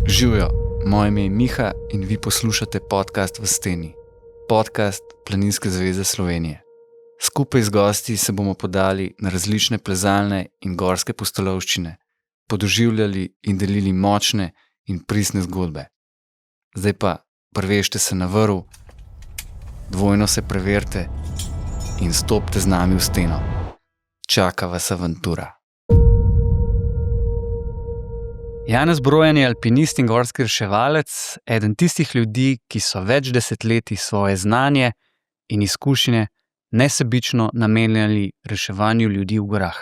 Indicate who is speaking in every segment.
Speaker 1: Živjo, moje ime je Miha in vi poslušate podcast V steni, podcast Planinske zveze Slovenije. Skupaj z gosti se bomo podali na različne plezalne in gorske pustolovščine, podoživljali in delili močne in pristne zgodbe. Zdaj pa prevežte se na vrv, dvojno se preverite in stopite z nami v steno. Čaka vas avantura. Janez Brojan je alpinist in gorski reševalec, eden tistih ljudi, ki so več desetletij svoje znanje in izkušnje nesebično namenjali reševanju ljudi v gorah.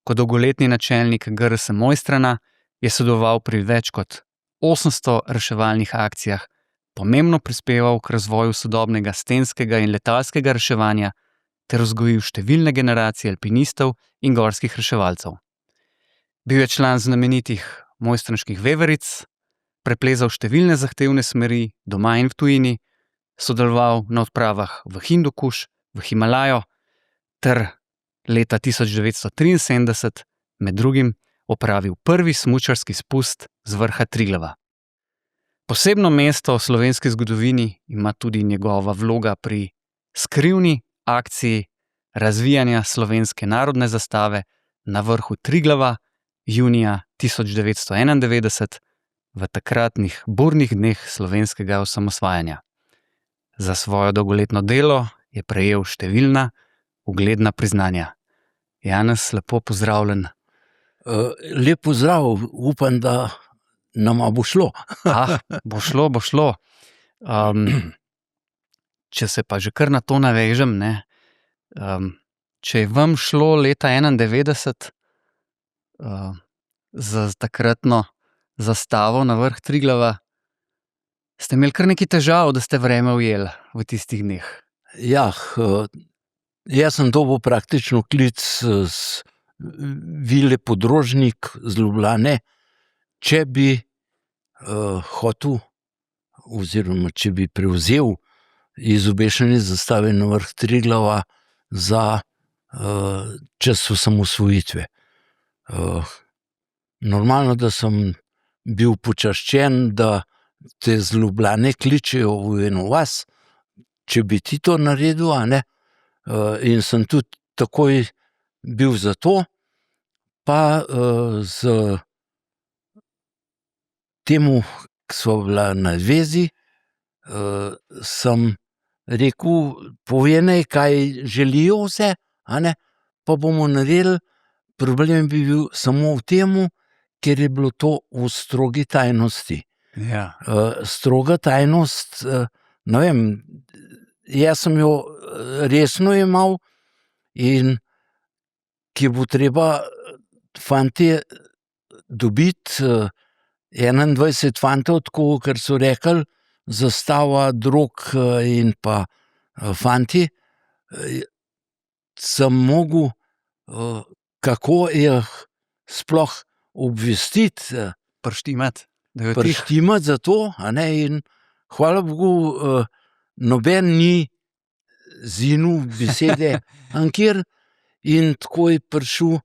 Speaker 1: Kot dolgoletni načelnik GRS Mojstrana je sodeloval pri več kot 800 reševalnih akcijah, pomembno prispeval k razvoju sodobnega stenskega in letalskega reševanja ter vzgojil številne generacije alpinistov in gorskih reševalcev. Bil je član znamenitih mojstranških veveric, preplezal številne zahtevne smeri doma in v tujini, sodeloval na odpravah v Hindukuš, v Himalajo ter leta 1973 med drugim opravil prvi smučarski spust z vrha Triglava. Posebno mesto v slovenski zgodovini ima tudi njegova vloga pri skrivni akciji razvijanja slovenske narodne zastave na vrhu Triglava junija 1991 v takratnih burnih dneh slovenskega osamosvajanja. Za svojo dolgoletno delo je prejel številna ugledna priznanja. Janez, lepo pozdravljen.
Speaker 2: Lep pozdrav, upam, da nama bo šlo.
Speaker 1: Bo šlo. Če se pa že kar na to navežem, če je vam šlo leta 1991 za takratno zastavo na vrh Triglava, ste imeli kar nekaj težav, da ste vreme ujeli v tistih dneh.
Speaker 2: Jaz sem dobil praktično klic z Vile Podrožnik z Ljubljane, če bi hotel oziroma če bi prevzel izobešanje zastave na vrh Triglava za čas osamosvojitve. Normalno, da sem bil počaščen, da te z Ljubljane kličejo v eno vas, če bi ti to naredil, in sem tudi takoj bil za to, pa z temu, ki sva bila na zvezi, sem rekel, povej naj, kaj želijo vse, pa bomo naredili. Problem bi bil samo v tem, ker je bilo to v strogi tajnosti.
Speaker 1: Ja.
Speaker 2: Stroga tajnost, ne vem, jaz sem jo resno jemal in ki bo treba fantje dobiti 21 fantov, tako, ker so rekli, zastava, drog in pa fanti, sem mogel kako jih sploh obvestiti,
Speaker 1: Prštimati, da je
Speaker 2: prištimati za to, in hvala Bogu, noben ni zinil besede ankir in tako je prišel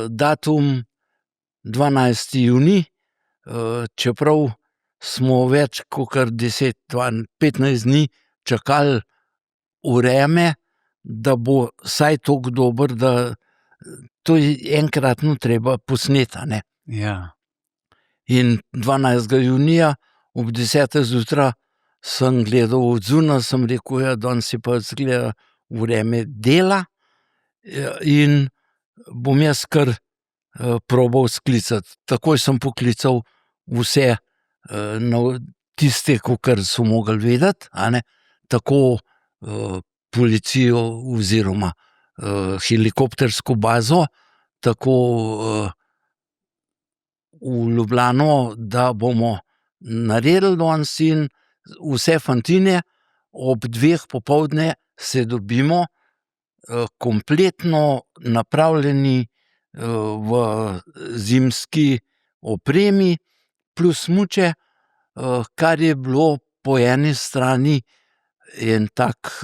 Speaker 2: datum 12. junij, čeprav smo več kot 10-15 dni čakali vreme, da bo vsaj toliko dober, da to je enkratno treba posneti,
Speaker 1: Ja.
Speaker 2: In 12. junija ob 10. zjutraj sem gledal od zunaj, sem rekel, danes je pa izgleda vreme dela in bom jaz kar probal sklicati. Takoj sem poklical vse tiste, kar so mogli vedeti, tako policijo oziroma helikoptersko bazo, tako v Ljubljano, da bomo naredili danes in vse fantine ob 2 popoldne se dobimo kompletno napravljeni v zimski opremi plus smuče, kar je bilo po eni strani en tak,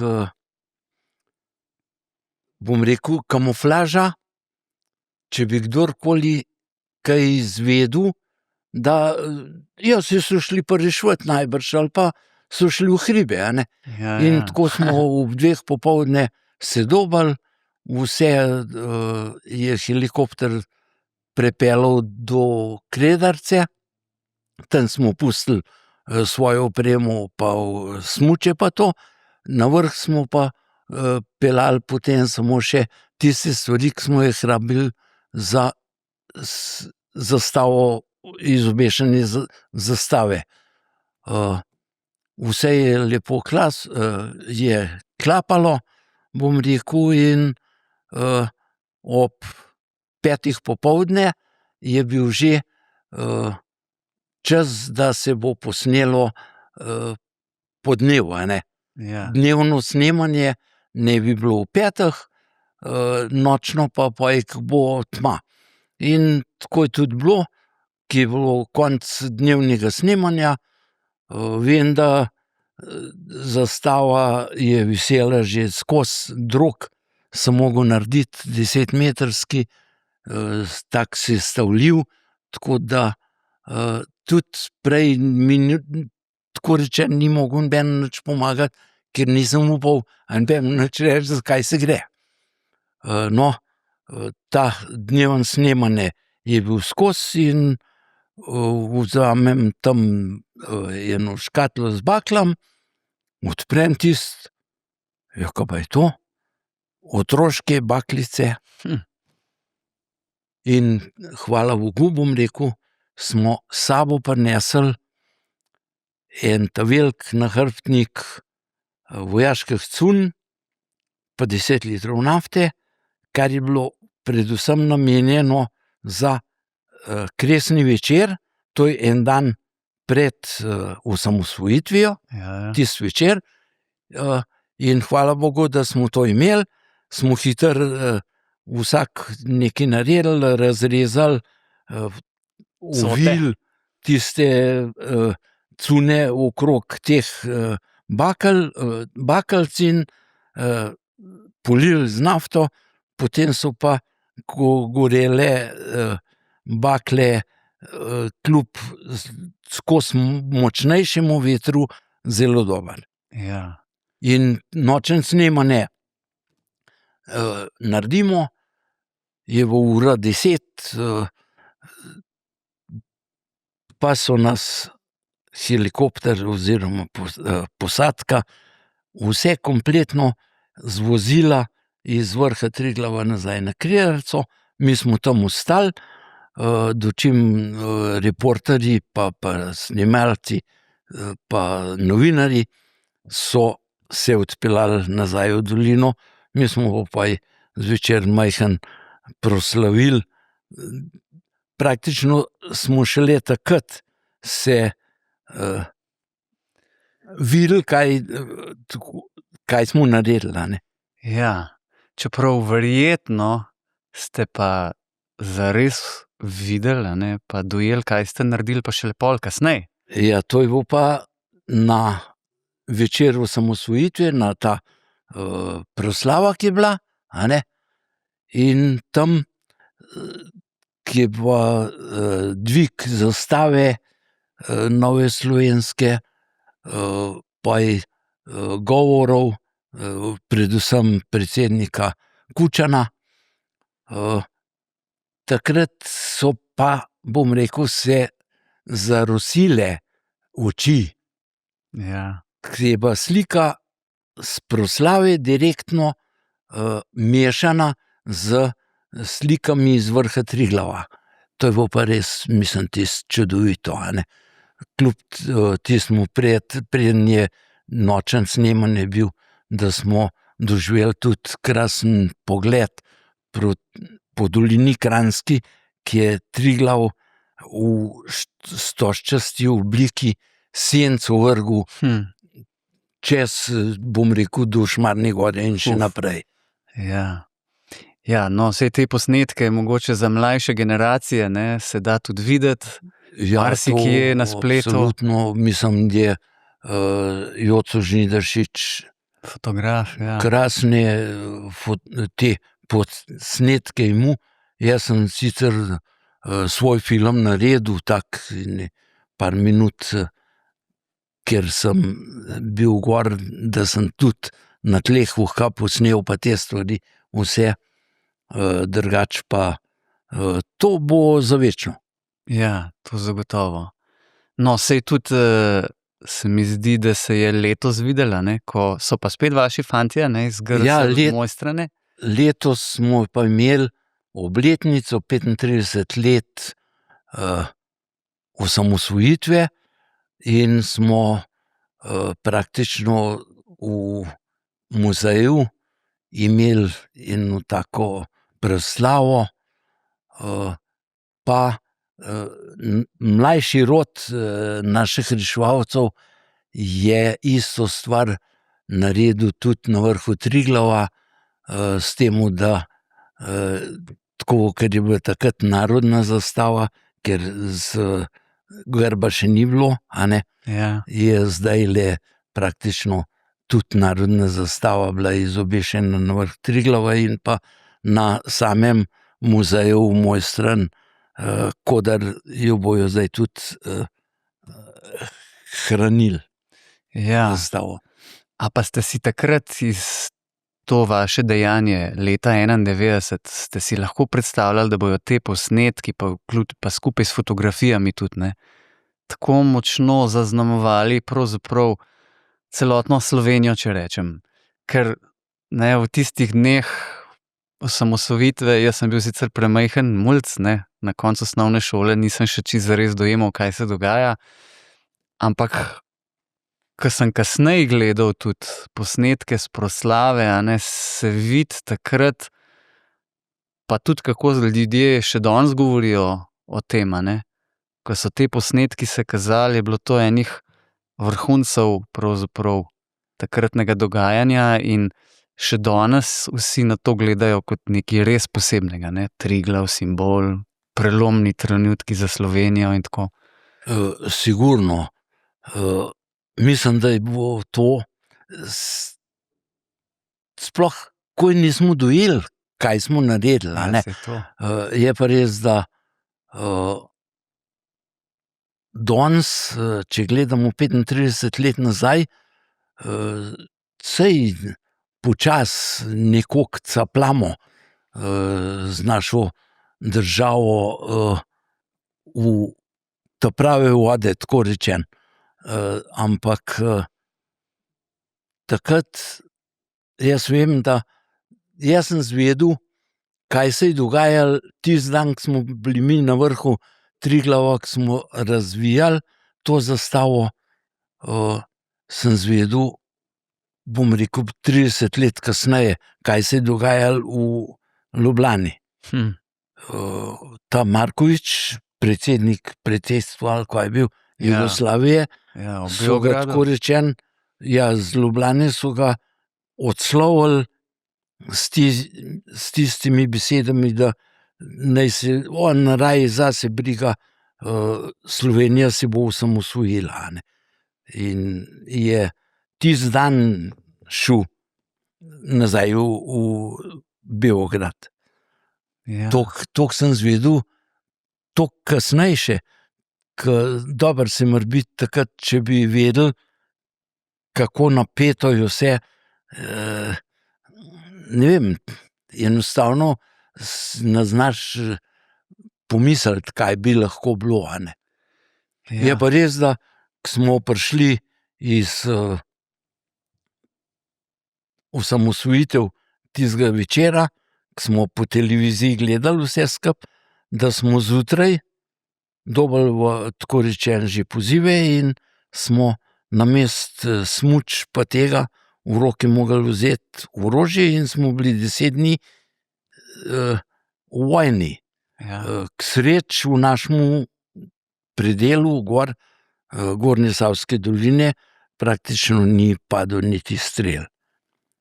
Speaker 2: bom rekel, kamuflaža, če bi kdorkoli kaj izvedel, da so šli pa reševati najbrž, ali pa so šli v hribe, a ne.
Speaker 1: Ja,
Speaker 2: In
Speaker 1: ja.
Speaker 2: tako smo ob 2 popoldne se dobili, vse je helikopter prepeljal do Kredarce, tam smo pustili svojo opremo, pa smuče pa to, na vrh smo pa peljali potem samo še tiste stvari, ki smo jih rabili za zastavo, izobešanje zastave. Vse je lepo je klapalo, bom rekel, in ob 5 popoldne je bil že čas, da se bo posnelo po dnevu, a ne.
Speaker 1: Ja.
Speaker 2: Dnevno snemanje ne bi bilo v 5, nočno pa bo tma. In tako je tudi bilo, ki je bilo konec dnevnega snemanja. Vem, da zastava je visela že skozi drog, sem mogel narediti 10-metrski, tak sestavljiv, tako da tudi prej mi tako rečeno ni mogel noben nič pomagati, ker nisem upal nobenemu nič reči, za kaj se gre. No, ta dneven snemanje je bil skozi in vzamem tam eno škatlo z baklami, odprem tisto, ja, kaj pa je to? Otroške baklice. In hvala Bogu, bom rekel, smo s sabo prinesli en ta velik nahrbtnik vojaških cunj, pa 10 litrov nafte, kar je bilo predvsem namenjeno za kresni večer, to je en dan pred osamosvojitvijo, tisti večer, in hvala Bogu, da smo to imeli, smo hitro vsak nekaj naredili, razrezali, ovili tiste cunje okrog teh bakelc in polili z nafto, potem so pa gorele bakle kljub skozi močnejšemu vetru zelo dobro.
Speaker 1: Ja.
Speaker 2: In nočno snemanje naredimo, je bo 10:00, pa so nas helikopter oziroma posadka vse kompletno zvozila iz vrha Triglava nazaj na Kredarico, mi smo tam ostali, dočim reporterji pa snemalci pa novinarji so se odpeljali nazaj v dolino, mi smo pa zvečer majhen proslavili. Praktično smo šele takrat se videli, kaj smo naredili, a ne.
Speaker 1: Ja, čeprav verjetno ste pa zares videli, a ne, pa dojeli, kaj ste naredili, pa šele pol kasneje.
Speaker 2: Ja, to je bilo pa na večer osamosvojitve, na ta proslava, ki je bila, a ne, in tam, ki je bila dvig zastave nove slovenske, pa je govorov, predvsem predsednika Kučana. Takrat so pa, bom rekel, se zarosile oči.
Speaker 1: Ja.
Speaker 2: Ker je pa slika s proslave direktno mešana z slikami iz vrha Triglava. To je bilo pa res, mislim, tisto čudovito, a ne. Kljub tistemu preden je nočen snemanje bil, da smo doživeli tudi krasen pogled po dolini Kranjski, ki je Triglav v stožčasti obliki senco vrgel čez, bom rekel, do Šmarne gore in še naprej.
Speaker 1: Ja. Ja, no, vse te posnetke, mogoče za mlajše generacije, ne, se da tudi videti, marsikje na spletu.
Speaker 2: Absolutno, mislim, da je Joco Žnidaršič
Speaker 1: Fotograf, ja.
Speaker 2: krasne te posnetke imel. Jaz sem sicer svoj film naredil, tak par minut, ker sem bil gor, da sem tudi na tleh vuhka posnel pa te stvari, vse, drugače pa to bo za večno.
Speaker 1: Ja, to zagotovo. No, sej tudi se mi zdi, da se je letos videla, ne, ko so pa spet vaši fantje, ne, iz GRS Mojstrane.
Speaker 2: Letos smo pa imeli obletnico 35 let osamosvojitve in smo praktično v muzeju imeli eno tako proslavo, pa mlajši rod naših reševalcev je isto stvar naredil tudi na vrhu Triglava, s tem, da tako, ker je bila takrat narodna zastava, ker z grba še ni bilo,
Speaker 1: Ja.
Speaker 2: je zdajle praktično tudi narodna zastava bila izobešena na vrh Triglava in pa na samem muzeju v Mojstran, kodar jo bojo zdaj tudi hranili
Speaker 1: Ja.
Speaker 2: zastavo.
Speaker 1: A pa ste si takrat iz to vaše dejanje leta 91, ste si lahko predstavljali, da bojo te posnetki, pa skupaj s fotografijami tudi, ne, tako močno zaznamovali pravzaprav celotno Slovenijo, če rečem. Ker ne, v tistih dneh osamosvojitve, jaz sem bil sicer premajhen mulc, ne, na koncu osnovne šole nisem še čisto zares dojemal, kaj se dogaja, ampak ko sem kasneje gledal tudi posnetke s proslave, se vidi takrat, pa tudi kako ljudje še danes govorijo o tem, ko so te posnetki se kazali, je bilo to enih vrhuncev pravzaprav takratnega dogajanja in še danes vsi na to gledajo kot nekaj res posebnega, ne, Triglav, simbol, prelomni trenutki za Slovenijo in tako.
Speaker 2: Sigurno. Mislim, da je bilo to sploh, ko nismo dojeli, kaj smo naredili, je pa res, da danes, če gledamo 35 let nazaj, saj počasi nekako capljamo z našo državo v ta prave vode, tako rečen. Ampak takrat jaz vem, da jaz sem zvedel, kaj se je dogajalo tisti dan, ko smo bili mi na vrhu Triglava, ko smo razvijali to zastavo, sem zvedel, bom rekel, 30 let kasneje, kaj se je dogajalo v Ljubljani. Ta Markovič, predsednik predsedstva, ali kaj je bil, Jugoslavije, so ga tako rečen, z Ljubljane so ga odslovili s tistimi besedami, da naj se on raje zase briga, Slovenija se bo osamosvojila. In je tisti dan šel nazaj v Beograd. Toliko sem zvedel, toliko kasneje še, dobro se mora biti takrat, če bi vedel, kako napeto je vse, ne vem, enostavno ne znaš pomisliti, kaj bi lahko bilo. Je pa res, da smo prišli iz osamosvojitev tistega večera, ko smo po televiziji gledali vse skupaj, da smo zjutraj dobili, tako rečen, že pozive in smo namesto smuč pa tega v roke mogli vzeti orožje in smo bili 10 dni v vojni. K sreči v našem predelu Gornje Savske doline praktično ni padel niti strel.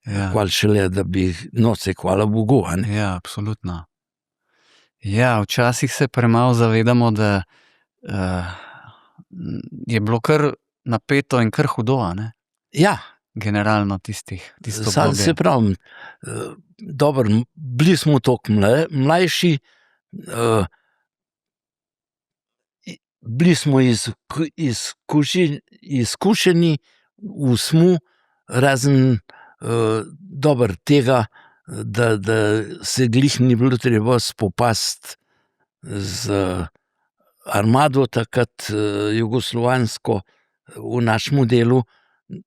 Speaker 2: Hvala šele, da bi, se hvala Bogu.
Speaker 1: Ja, absolutno. Ja, včasih se premalo zavedamo, da je bilo kar napeto in kar hudo,
Speaker 2: Ja.
Speaker 1: Generalno tisto
Speaker 2: Sam
Speaker 1: obdobje.
Speaker 2: se pravim, dobro, bili smo toliko mlajši, bili smo izkušeni v smu, razen dobro tega, da se glih ni bilo treba spopasti z armado, takrat jugoslovansko, v našem delu,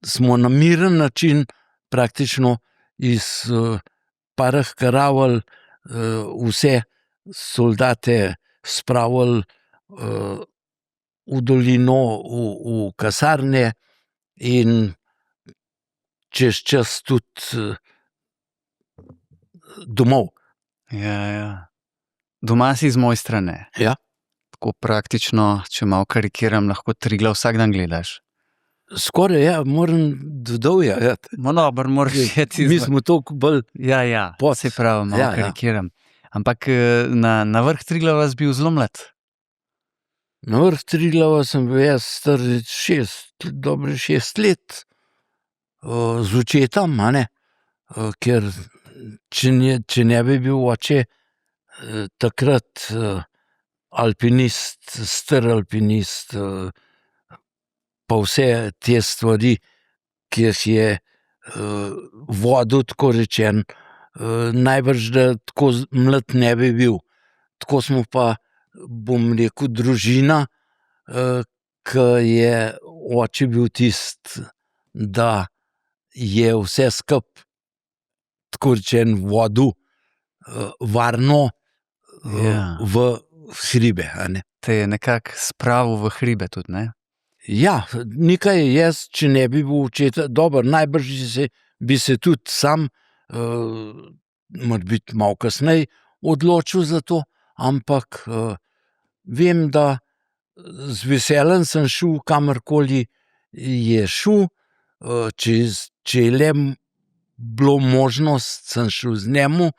Speaker 2: smo na miren način praktično iz parih karavel vse soldate spravili v dolino, v kasarne in čez čas tudi domov.
Speaker 1: Ja. Doma si z Mojstra, ne?
Speaker 2: Ja.
Speaker 1: Tako praktično, če malo karikiram, lahko Triglav vsak dan gledaš.
Speaker 2: Skoraj, ja, moram dodolja. Ja.
Speaker 1: Dobro, moraš jeti.
Speaker 2: Mi smo toliko bolj...
Speaker 1: Ja, se pravi, malo karikiram. Ampak na vrh Triglava si bil zelo mlad.
Speaker 2: Na vrh Triglava sem bil jaz star dobre 6 let, z očetom, ker če ne bi bil oče takrat alpinist, star alpinist, pa vse te stvari, ki jih je vodil, tako rečen, najbrž, da tako mlad ne bi bil. Tako smo pa, bom rekel, družina, ki je oče bil tisti, da je vse skupaj, tako rečen, vodil varno v hribe. Te
Speaker 1: je nekako spravil v hribe tudi, ne?
Speaker 2: Ja, nekaj jaz, če ne bi bil očeta, dobro, najbrž bi se tudi sam, morebiti malo kasneje, odločil za to, ampak vem, da z veseljem sem šel kamorkoli je šel, če je le bilo možnost, sem šel z njemu,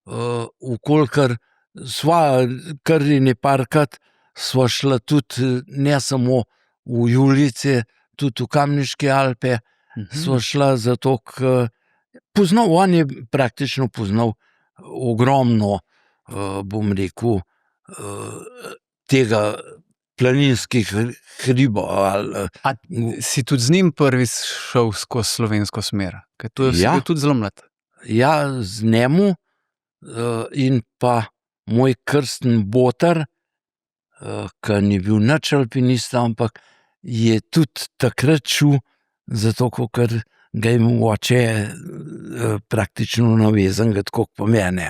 Speaker 2: vkolikor sva kar nekajkrat sva šla tudi ne samo v Julice, tudi v Kamniške Alpe, sva šla zato, ker on je praktično poznal ogromno, bom rekel, tega planinskih hribov.
Speaker 1: A si tudi z njim prvi šel skozi slovensko smer? Ker tu je bil tudi zelo mlad.
Speaker 2: Ja, z njemu in pa moj krstni boter, ki ni bil nič alpinist, ampak je tudi takrat šel, zato ker ga je imel oče praktično navezanega, tako po mene.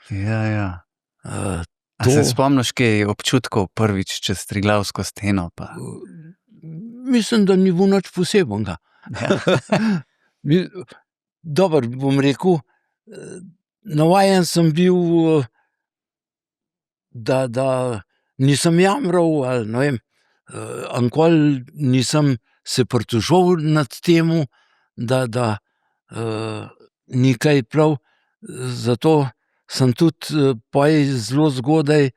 Speaker 1: Ja. A se spomniš kaj občutkov prvič čez Triglavsko steno?
Speaker 2: Mislim, da ni bilo nič posebenega. Dobro, bom rekel, navajen sem bil, da nisem jamral, ali ne vem, nikoli nisem se pritoževal nad tem, da ni kaj prav, zato sem tudi zelo zgodaj,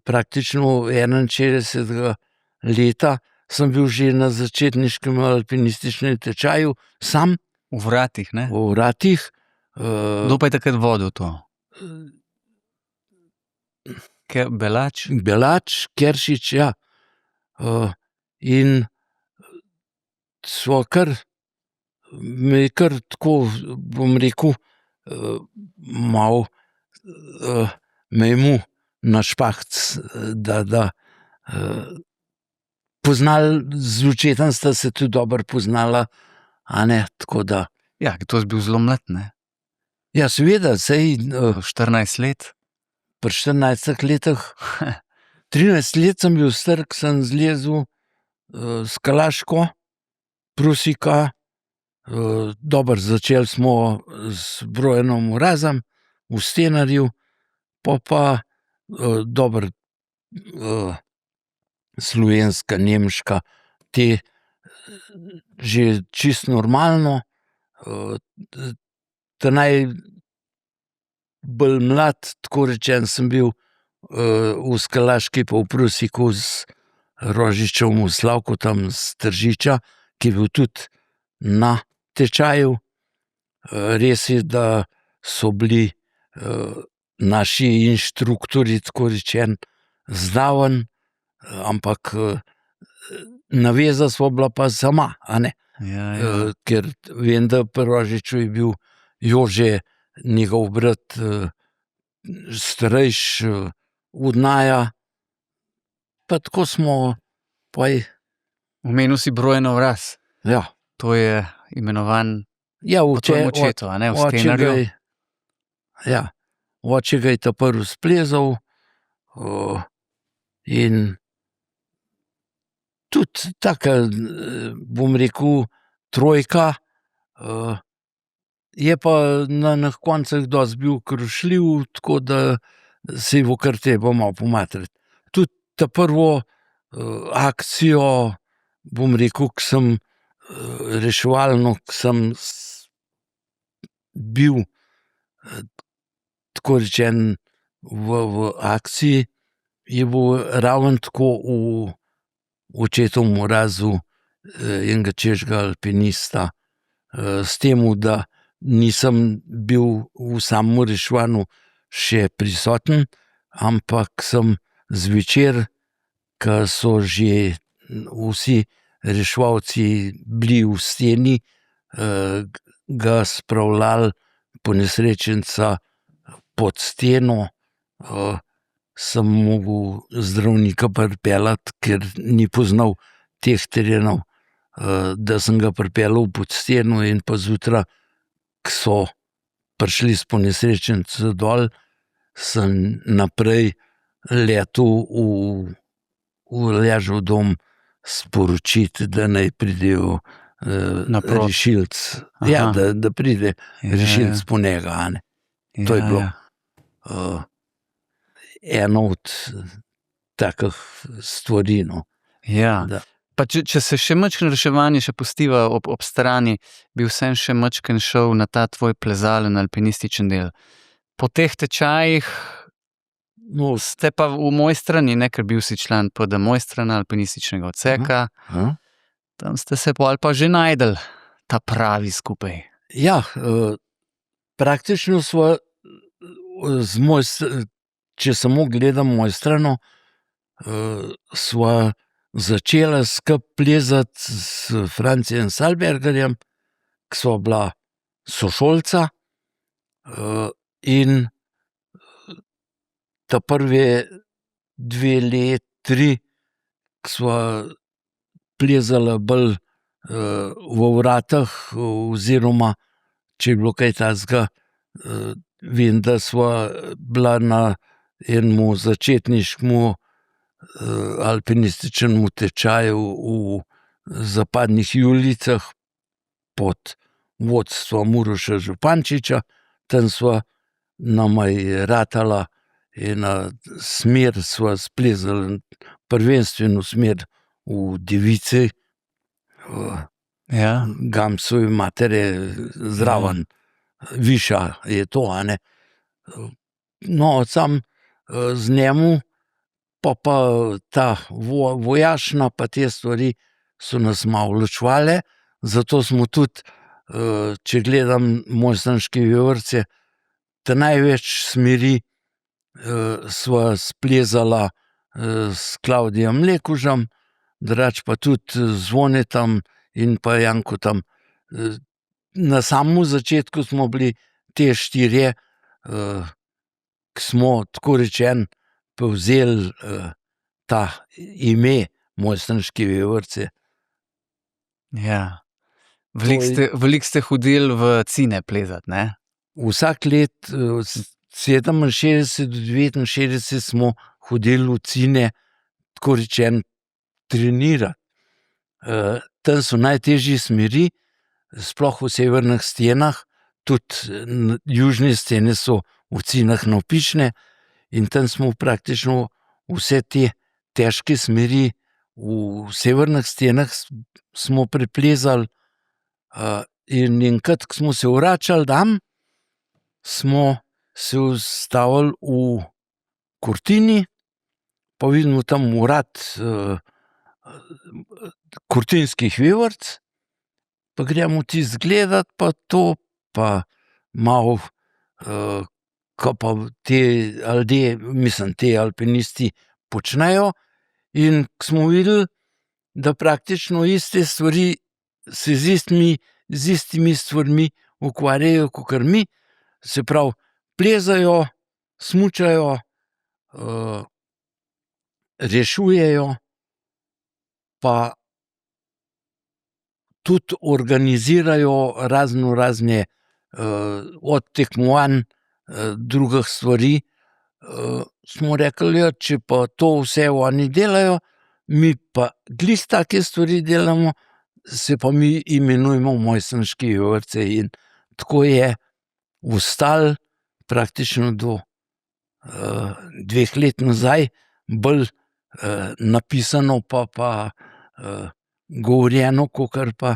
Speaker 2: praktično 61 leta, sem bil že na začetniškem alpinističnem tečaju, sam.
Speaker 1: V Vratih, ne?
Speaker 2: V Vratih.
Speaker 1: Kdo pa je takrat vodil to? Belač?
Speaker 2: Belač, Keršič, ja. In so me kar tako, bom rekel, malo me imel na špahc, da poznali, z očetom sta se tudi dobro poznala, tako da.
Speaker 1: Ja, to si bil zelo mlad, ne?
Speaker 2: Ja, seveda, sej
Speaker 1: 14 let.
Speaker 2: Pri 14 letih, 13 let sem bil star, ko sem zlezel s Kalaško, Prusika, dobro, začeli smo z Brojanom Mrazom v Stenarju, pa dobro, slovenska, nemška, te že čisto normalno, bolj mlad, tako rečen, sem bil v Skalaški, pa v Prusiku z Rožičem, v Slavku, tam z Tržiča, ki je bil tudi na tečaju. Res je, da so bili naši inštruktorji, tako rečen, zraven, ampak naveza sva bila pa sama, a ne.
Speaker 1: Ja.
Speaker 2: Ker vem, da pri Rožiču je bil Jože, njegov brat, starejši od naju, pa tako smo
Speaker 1: Omenil si Brojano vraz.
Speaker 2: ja.
Speaker 1: To je imenovan
Speaker 2: Ja,
Speaker 1: po tvojem očetu, a ne, v Stenarju.
Speaker 2: Ja, oče ga je ta prvi splezal, in tudi taka, bom rekel, trojka, je pa na koncih dosti bil krušljiv, tako da se je bilo kar treba malo pomatrati. Tudi ta prvo akcijo, bom rekel, ke sem reševalno, ke sem bil tako rečeno v akciji, je bilo ravno tako v očetovem mrazu enega češkega alpinista, s tem, da nisem bil v samem reševanju še prisoten, ampak sem zvečer, ke so že vsi reševalci bili v steni, ga spravljali ponesrečenca pod steno, sem mogel zdravnika pripeljati, ker ni poznal teh terenov, da sem ga pripeljal pod steno in pa zjutraj, ke so prišli s ponesrečenca dol, sem naprej letel v Aljažev dom sporočiti, da naj pridejo
Speaker 1: Naproti.
Speaker 2: rešilci. Ja, da pride rešilec po njega, a ne. To je bilo eno od takih stvari, no.
Speaker 1: Ja.
Speaker 2: Da.
Speaker 1: Pa če se še majčkeno reševanje še pustiva ob strani, bi vseeno še majčkeno šel na ta tvoj plezalen, alpinističen del. Po teh tečajih ste pa v Mojstrani, ne, ker bil si član PD Mojstrana, alpinističnega odseka, tam ste se pol pa že našli ta pravi skupaj.
Speaker 2: Ja, praktično sva če samo gledam Mojstrano, sva začela skupaj plezati s Francijem Salbergerjem, ke sva bila sošolca, in ta prvi 2 leti, 3, ke sva plezala bolj v vratih, oziroma če je bilo kaj takega, vem, da sva bila na enem začetniškem alpinističnem tečaju v Zapadnih Julijcah pod vodstvom Uroša Župančiča. Tam nama je ratala ena smer, sva splezala prvenstveno smer v Device,
Speaker 1: Ja.
Speaker 2: Gamsove matere zraven, višja je to, a ne. No, samo z njim pa ta vojašna pa te stvari so nas malo ločevale, zato smo tudi, če gledam Mojstranške Vivorce, ta največ smeri sva splezala s Klavdijem Lekužem, drugače pa tudi z Zvonetom in pa Jankotom. Na samem začetku smo bili te štirje, ke smo tako rečeno prevzeli ta ime Mojstranške Vivorce.
Speaker 1: Ja. Veliko ste hodili v Cine plezat, ne?
Speaker 2: Vsako leto, 67 do 69 smo hodili v Cine, tako rečeno trenirati. Tam so najtežje smeri, sploh v severnih stenah, tudi južne stene so v Cinah navpične, in tam smo praktično vse te težke smeri v severnih stenah smo preplezali, in enkrat, ke smo se vračali dam, smo se ustavili v Kurtini, pa vidimo tam vrat Kurtinskih Vivorc, pa gremo tisto gledat pa to, pa malo, kaj pa ti ljudje, mislim, ti alpinisti počnejo, In ko smo videli, da praktično iste stvari se z istimi stvarmi ukvarjajo kakor mi, se pravi, plezajo, smučajo, rešujejo, pa tudi organizirajo raznorazne, od tekmovanj, drugih stvari, smo rekli, ja, če pa to vse oni delajo, mi pa glih take stvari delamo, se pa mi imenujemo Mojstranški vrtci. In tako je ostalo praktično do 2 let nazaj, bolj napisano pa govorjeno, kakor pa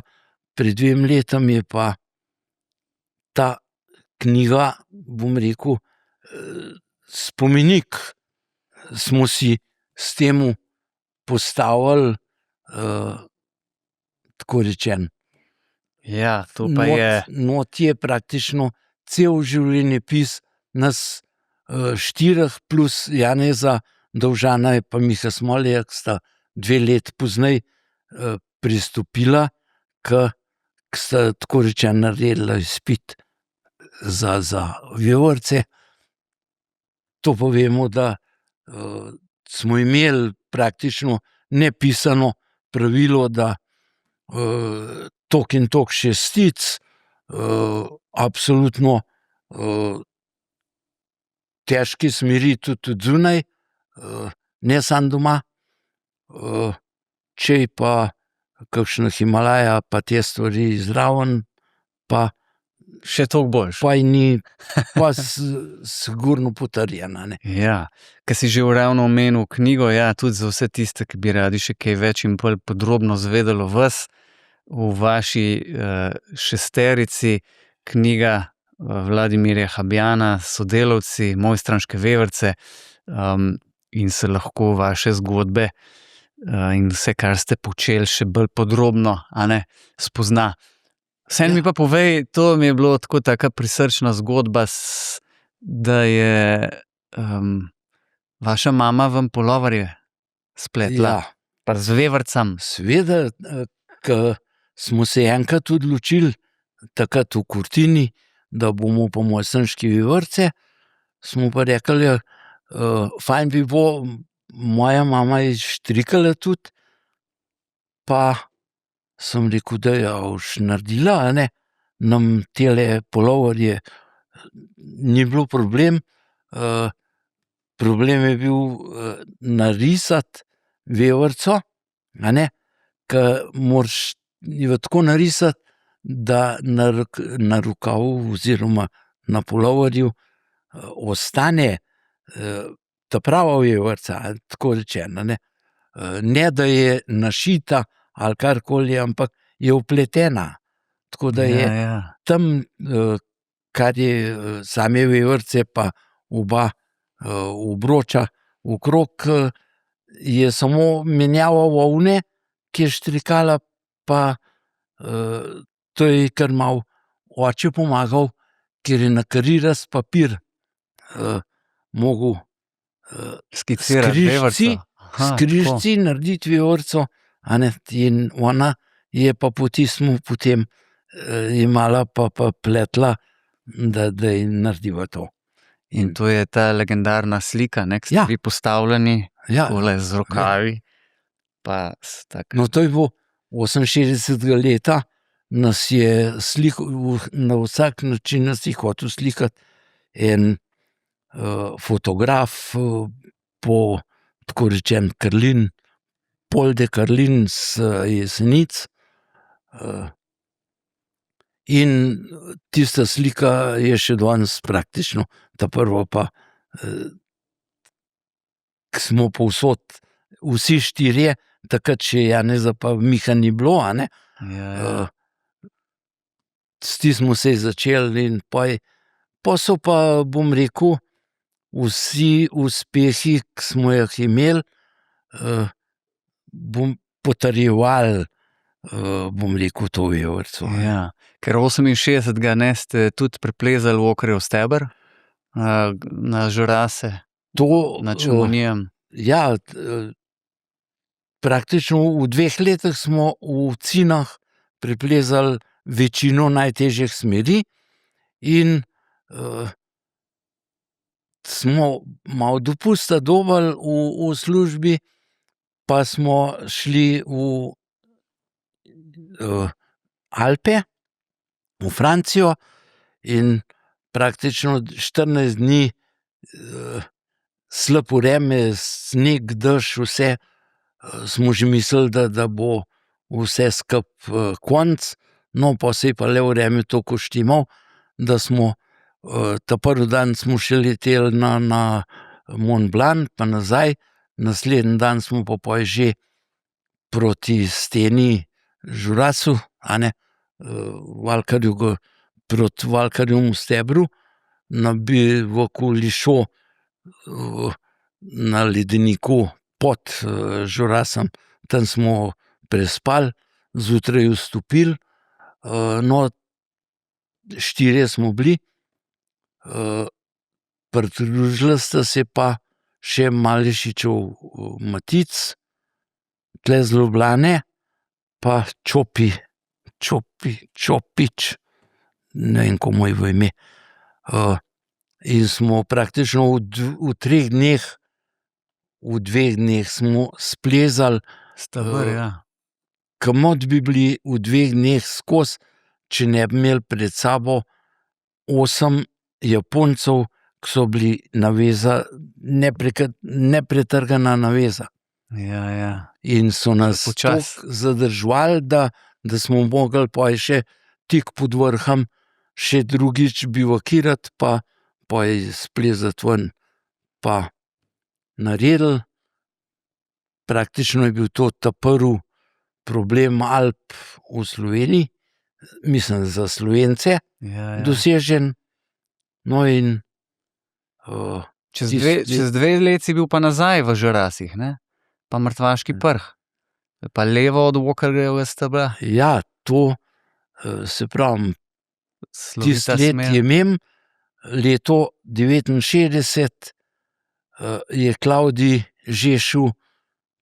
Speaker 2: pred 2 letoma je pa ta knjiga, bom rekel, spomenik smo si s tem postavili, tako rečeno.
Speaker 1: Ja, to pa je.
Speaker 2: Not je praktično cel življenjepis nas 4 plus Janeza Dovžana pa Miha Smoljarja, ki sta 2 leti pozneje pristopila, ki sta tako rečeno naredila izpit za Vevorce. To povemo, da smo imeli praktično nepisano pravilo, da toliko in toliko šestic, absolutno težke smeri tudi od zunaj, ne samo doma. Če je pa kakšna Himalaja, pa te stvari zraven, pa
Speaker 1: Še toliko boljše.
Speaker 2: pa ni, pa sigurno potrjena, ne.
Speaker 1: Ja, ker si že ravno omenil knjigo, ja, tudi za vse tiste, ki bi radi še kaj več in bolj podrobno zvedeli o vas, v vaši šesterici, knjiga Vladimirja Habjana, Sodelavci, Mojstranške vevrce, in se lahko vaše zgodbe in vse, kar ste počeli, še bolj podrobno, a ne, spozna. Vseeno mi pa povej, to mi je bilo tako taka prisrčna zgodba, da je vaša mama vam puloverje spletla.
Speaker 2: Ja,
Speaker 1: Pa z vevrcem.
Speaker 2: seveda, ko smo se enkrat odločili, takrat v Kurtini, da bomo pa Mojstranške vevrce, smo pa rekli, fajn bi bilo, moja mama je štrikala tudi, pa sem rekel, da ja boš naredila, a ne, nam tele puloverje ni bilo problem, problem je bil narisati vevrco, a ne, ke moraš jo tako narisati, da na rokavu oziroma na puloverju ostane ta prava vevrca, tako rečeno, ne. Ne da je našita ali karkoli, ampak je vpletena. Tako da je tam, kar je same vevrce pa oba obroča okrog, je samo menjava volne, ki je štrikala, pa to je kar malo oče pomagal, ker je na karirast papir mogel
Speaker 1: Skicirati vevrco.
Speaker 2: s križci narediti vevrco, a ne, in ona je pa po tistem potem jemala pa pletla, da je naredila to.
Speaker 1: In to je ta legendarna slika, ne, ki ste
Speaker 2: Ja.
Speaker 1: vi postavljeni,
Speaker 2: Ja,
Speaker 1: takole z rokavi, pa
Speaker 2: no, to je bilo 68. leta, nas je na vsak način nas je hotel slikati en fotograf, po tako rečeno Karlin, Pol de Karlin z Jesenic, in tista slika je še danes praktično ta prva pa, ke smo povsod vsi štirje, takrat še Janeza pa Miha ni bilo, a ne. S tistim smo se začeli in pol so pa, bom rekel, vsi uspehi, ki smo jih imeli, potrjevali, bom rekel, to vevrco.
Speaker 1: Ja, ker 68. ne, ste tudi preplezali Okarjev steber, na Žorase,
Speaker 2: To,
Speaker 1: nad Čolmonijem.
Speaker 2: ja, praktično v 2 letih smo v Cinah preplezali večino najtežjih smeri in smo malo dopusta dobili v službi, pa smo šli v Alpe, v Francijo in praktično 14 dni slabo vreme, sneg, dež, vse, smo že mislili, da bo vse skupaj konec, no, pa se je pa le vreme toliko štimal, da smo ta prvi dan smo še leteli na Mont Blanc pa nazaj, naslednji dan smo pa pol že proti steni Žurasu, Valkarju proti Valkarjevemu stebru, na bivoku Lišo na ledeniku pod Žurasom, tam smo prespali, zjutraj vstopili, no, 4 smo bili, pridružila sta se pa še Malešičev Matic, tule iz Ljubljane, pa Čopič, ne vem, kako je v ime. In smo praktično v 3 dneh, v 2 dneh smo splezali,
Speaker 1: Steber, ja.
Speaker 2: kamot bi bili v 2 dneh skozi, če ne bi imeli pred sabo 8 Japoncev, ki so bili naveza, nepretrgana naveza.
Speaker 1: Ja.
Speaker 2: In so nas
Speaker 1: Počasi.
Speaker 2: toliko zadrževali, da smo mogli pol še tik pod vrhom še drugič bivakirati, pa pol splezati ven, pa naredili. Praktično je bil to ta prvi problem Alp v Sloveniji, mislim za Slovence,
Speaker 1: Ja.
Speaker 2: dosežen. No, in
Speaker 1: Čez 2 leti si bil pa nazaj v Žurasih, ne? Pa Mrtvaški Prh. Pa levo od Walkerjevega stebra.
Speaker 2: ja, to, se pravi, tisti
Speaker 1: Slovita
Speaker 2: let
Speaker 1: smer.
Speaker 2: je imel, leto 69 je Klavdij že šel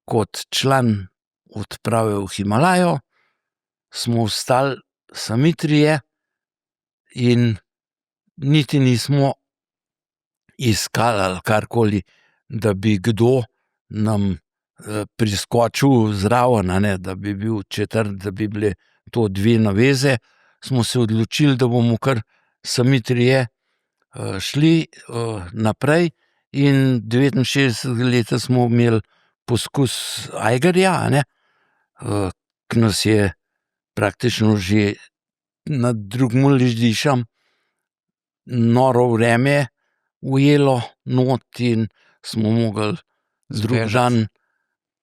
Speaker 2: kot član odprave v Himalajo, smo ostali sami 3 in niti nismo iskali ali karkoli, da bi kdo nam priskočil zraven, da bi bil četrt, da bi bile to 2 naveze. Smo se odločili, da bomo kar sami 3 šli naprej in 69 leta smo imeli poskus Eigerja, ki nas je praktično že na drugem Liždišem noro vreme ujelo not in smo mogli drug dan,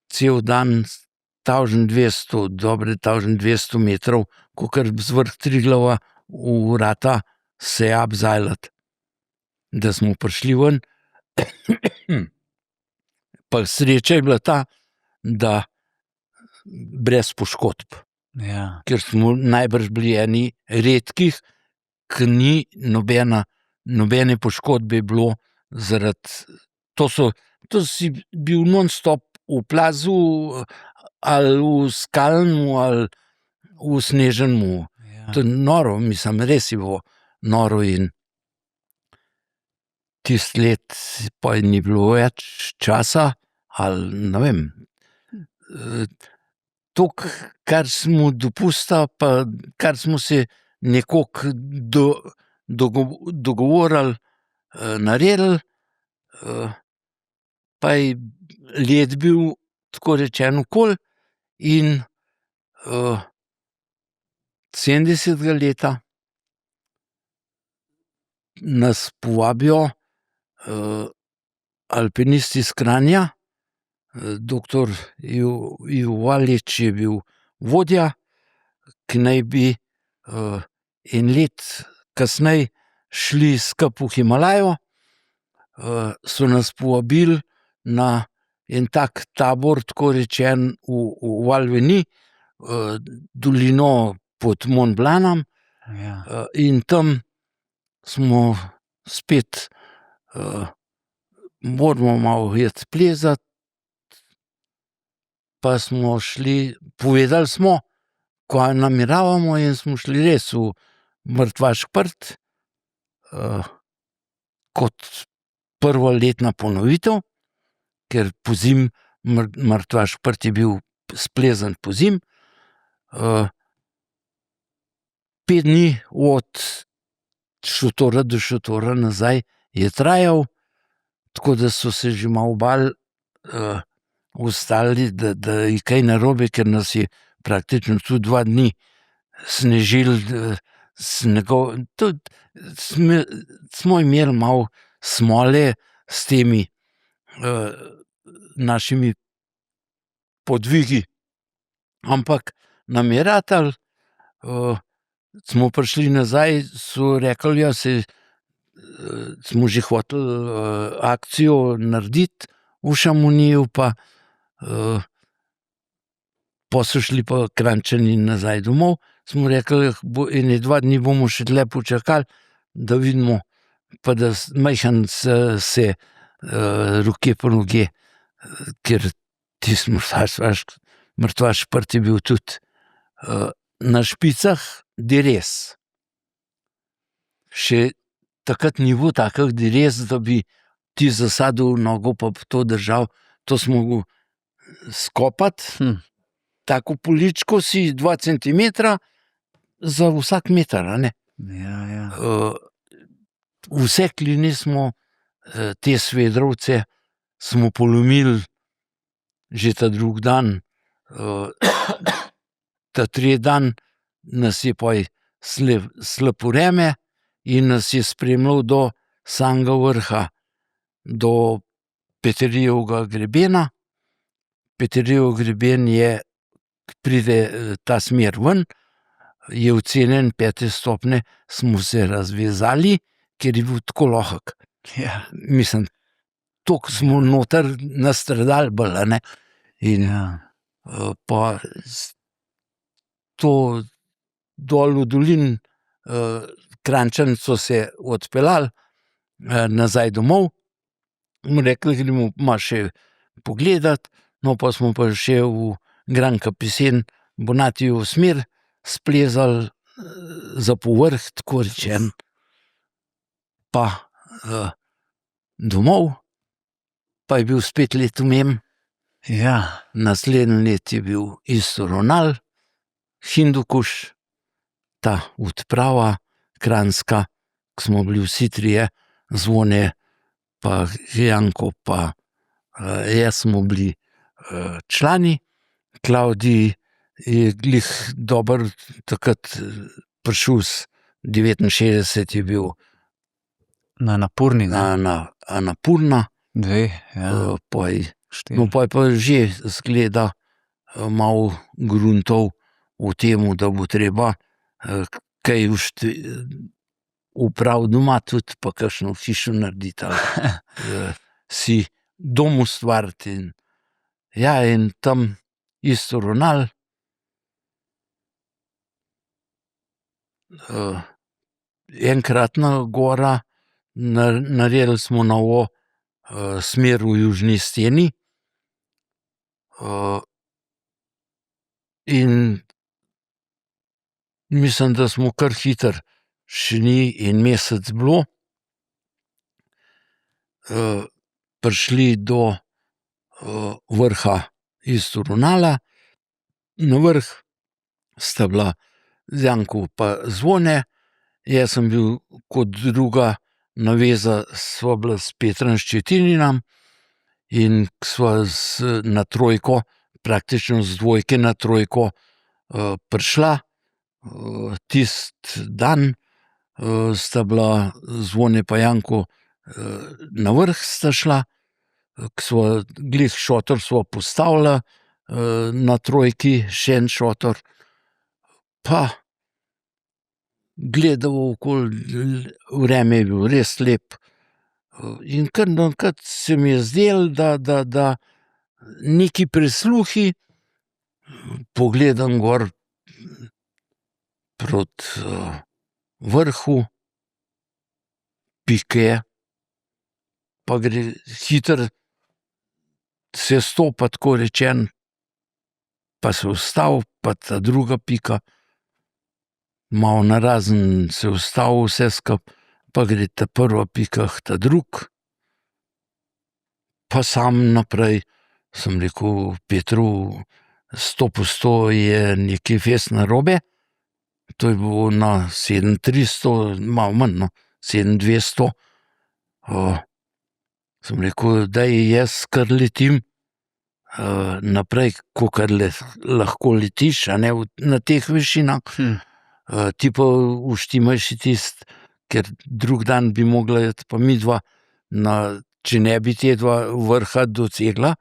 Speaker 2: cel dan, 1200, dobre 1200 metrov, kakor z vrh Triglava v vrata se abzajlati, da smo prišli ven. Pa sreča je bila ta, da brez poškodb,
Speaker 1: Ja.
Speaker 2: ker smo najbrž bili eni redkih, ki ni nobene poškodbe bilo zaradi, to si bil non-stop v plazu ali v skalnem ali v sneženem.
Speaker 1: Ja.
Speaker 2: To je noro, mislim, res je bilo noro in tisto let pa ni bilo več časa ali ne vem. Toliko, kar smo dopusta, pa kar smo se nekoliko dogovorili, naredili, pa je let bil tako rečeno okoli in 70. leta nas povabijo alpinisti iz Kranja, doktor Ivo Valič je bil vodja, ki naj bi en let kasneje šli skupaj v Himalajo, so nas povabili na en tak tabor, tako rečen v Valveni, dolino pod Mont Blancom,
Speaker 1: Ja.
Speaker 2: in tam smo spet, moramo malo iti plezati, pa smo šli, povedali smo, kaj nameravamo, in smo šli res v Mrtvaški Prt, kot prva letna ponovitev, ker pozimi Mrtvaški Prt je bil splezen pozimi. 5 dni od šotora do šotora nazaj je trajal, tako da so se že malo bali, ostali, da je kaj narobe, ker nas je praktično tudi 2 dni snežilo, tudi smo imeli malo smole s temi našimi podvigi, ampak nam je ratalo. Smo prišli nazaj, so rekli, ja, smo že hoteli akcijo narediti v Šamoniju, pa so šli pa Kranjčani nazaj domov. Smo rekli, ene 2 dni bomo še tule počakali, da vidimo, pa da majhen se roke po noge, ker tisti Mrtvaški Prt je bil tudi na špicah deres. Še takrat ni bilo takih deres, da bi ti zasadil nogo pa to držal. To smo mogli skopati, tako poličko si 2 centimetra za vsak meter, a ne.
Speaker 1: Ja.
Speaker 2: Vse kline smo, te svedrovce smo polomili že ta drugi dan. Ta tretji dan nas je pa slabo vreme in nas je spremljalo do samega vrha, do Peterjevega grebena. Peterjev greben je, pride ta smer ven, je ocenjen 5 stopnje, smo se razvezali, ker je bil tako lahek.
Speaker 1: Ja.
Speaker 2: Mislim, toliko smo noter nastradali bolj, a ne. In pa to dol v dolini, Kranjčani so se odpeljali nazaj domov, smo rekli, gremo malo še pogledati, no, pa smo pa še v Gran Capisen, Bonatijevo smer splezali za povrh, tako rečeno, pa domov, pa je bil spet let vmes.
Speaker 1: Ja.
Speaker 2: Naslednje leto je bil isto Ronal, Hindukuš, ta odprava kranjska, ko smo bili vsi trije, Zvone pa Janko pa jaz smo bili člani. Klavdij je glih dobro takrat prišel, 69 je bil
Speaker 1: Na Napurni, ne?
Speaker 2: na Annapurna,
Speaker 1: 2, ja.
Speaker 2: pa je
Speaker 1: 4.
Speaker 2: no, pa je pa že zgleda malo gruntov v tem, da bo treba kaj upraviti doma tudi, pa kakšno hišo narediti, si dom ustvariti. In tam isto Ronal, enkratna gora, naredili smo novo smer v južni steni, in mislim, da smo kar hitro, še ni en mesec bilo, prišli do vrha isto Ronala. Na vrh sta bila Janko pa Zvone, jaz sem bil kot druga naveza, sva bila s Petrom Ščetininom, in sva na trojko, praktično z 2 na trojko prišla. Tisti dan sta bila Zvone pa Janko na vrh sta šla, ko sva glih šotor sva postavila na trojki, še en šotor, pa gledal okoli, vreme je bilo res lepo. In kar naenkrat se mi je zdelo, da neki prisluhi, pogledam gor proti vrhu, pike, pa gre hitro, se stopa, tako rečeno, pa se ustavil, pa ta druga pika, malo narazen se ustavil vse skupaj, pa gre ta prva pika k ta drug, pa sam naprej. Sem rekel Petru, 100% je nekaj fejst narobe. To je bilo na 7300, malo manj, no, 7200. Sem rekel, da jaz kar letim naprej, kakor lahko letiš, a ne, na teh višinah. Ti pa uštimaš tisto, ker drug dan bi mogla iti pa midva, če ne bi te dva vrha dosegla,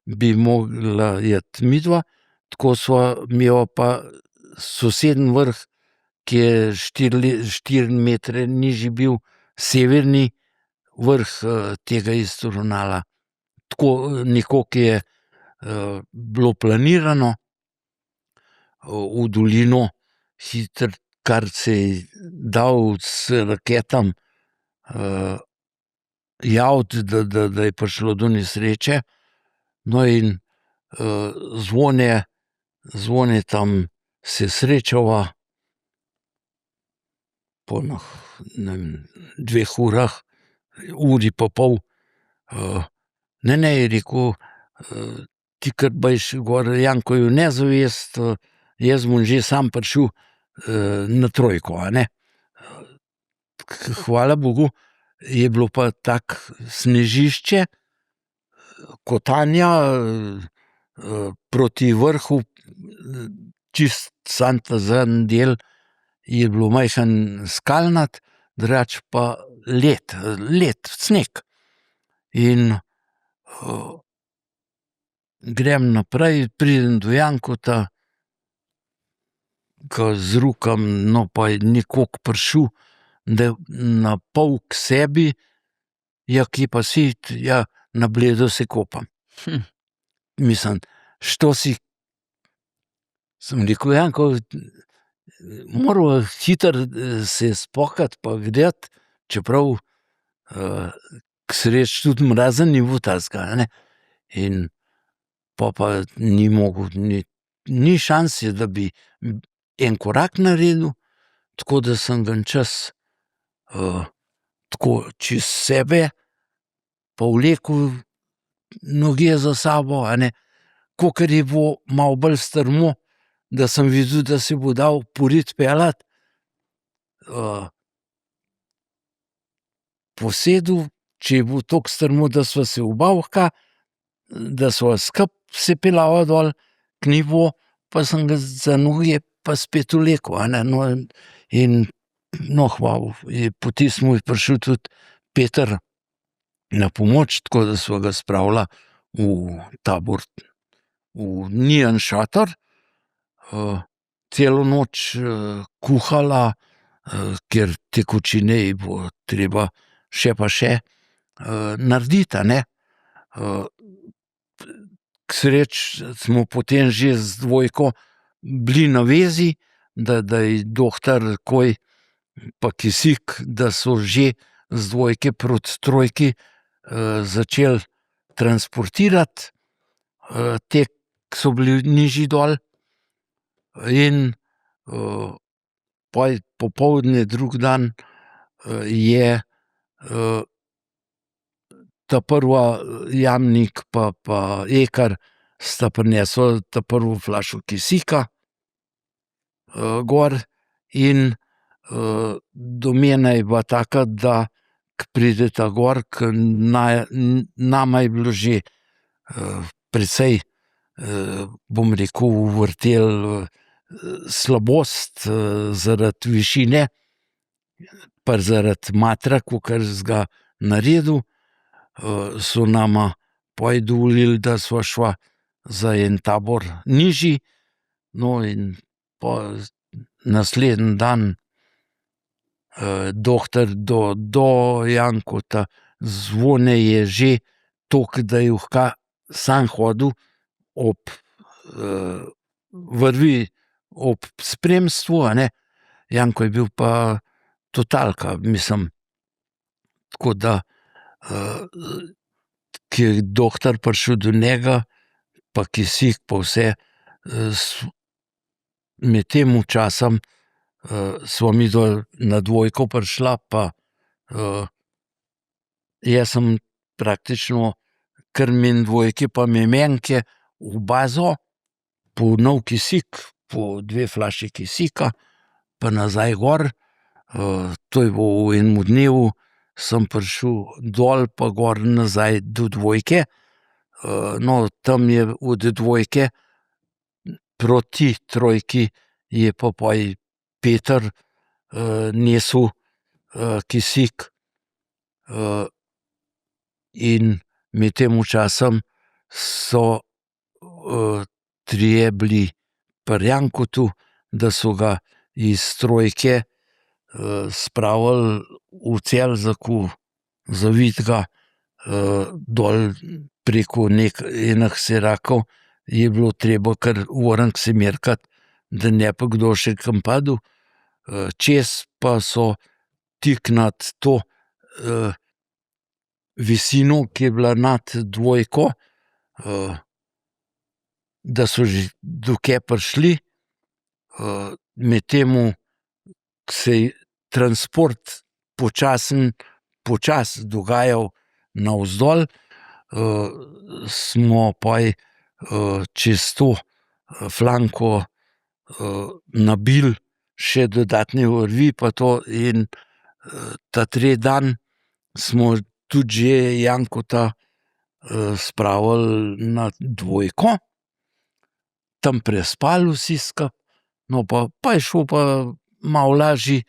Speaker 2: bi mogla iti midva, tako sva imela pa soseden vrh, ki je 4 metre nižji bil, severni vrh tega Istoronala. Tako nekako je bilo planirano, v dolino hitro, kar se je dal s raketam javiti, da je prišlo do nesreče. No, in Zvone tam se srečava po ne vem, 2 urah, uri pa pol. Ne, je rekel, ti kar bejž gor, Janko je v nezavest, jaz bom že sam prišel na trojko, a ne. Hvala Bogu, je bilo pa tako snežišče, kotanja proti vrhu, čist samo ta zadnji del je bilo majhen skalnat, drugače pa led, sneg. In grem naprej, pridem do Jankota, ko zrukam, no, pa je nekako prišel, da na pol k sebi, ja, kje pa si? Ja, na Bledu se kopam. Mislim, što si? Sem rekel, Janko, morava hitro se spokati pa greti, čeprav k sreči tudi mraza ni bil takega, a ne. In pa ni mogel, ni šanse, da bi en korak naredil, tako da sem ga en čas tako čez sebe povlekel noge za sabo, a ne, kakor je bilo malo bolj strmo, da sem videl, da se bo dal porit peljati, posedel, če je bilo toliko strmo, da sva se oba lahko, da sva skupaj se peljala dol k nebu, pa sem ga za noge pa spet vlekel, a ne, no, in no, hvala, po tistem je prišel tudi Peter na pomoč, tako da sva ga spravila v tabor, v njun šator, celo noč kuhala, ker tekočine je bilo treba še pa še narediti, a ne. K sreči smo potem že z dvojko bili na vezi, da je dohtar Koj pa Kisik, da so že z dvojke proti trojki začeli transportirati te, ki so bili nižji dol, in pol popoldne drug dan je ta prva Jamnik pa Ekar sta prinesla ta prvo flašo kisika gor, in domena je bila taka, da ko prideta gor, ke nama je bilo že precej, bom rekel, uvrtelo slabost zaradi višine, pa zaradi matra, kakor sem ga naredil, so nama pol dovolili, da sva šla za en tabor nižji. No, in pol naslednji dan dohtar do Jankota, Zvone je že toliko, da je lahko sam hodil ob vrvi, ob spremstvu, a ne, Janko je bil pa totalka, mislim, tako da ko je dohtar prišel do njega, pa Kisik pa vse, med tem časom sva mi dol na dvojko prišla, pa jaz sem praktično kar min dvojke, pa mi menke v bazo, po nov kisik, po 2 flaši kisika, pa nazaj gor. To je bilo v enem dnevu, sem prišel dol pa gor nazaj do dvojke. No, tam je od dvojke proti trojki je pa pol Peter nesel kisik in med tem časom so trije bili pri Jankotu, da so ga iz trojke spravili v Celzaku, zavitega dol preko enih sirakov, je bilo treba kar orenk se merkati, da ne pa kdo še kam padel. Čez pa so tik nad to visino, ki je bila nad dvojko, da so že do kje prišli, med temu se je transport počasi dogajal navzdol, smo pa čez to flanko nabili še dodatne vrvi pa to in ta tretji dan smo tudi že Jankota spravili na dvojko, tam prespali vsi skupaj, no pa je šlo pa malo lažje,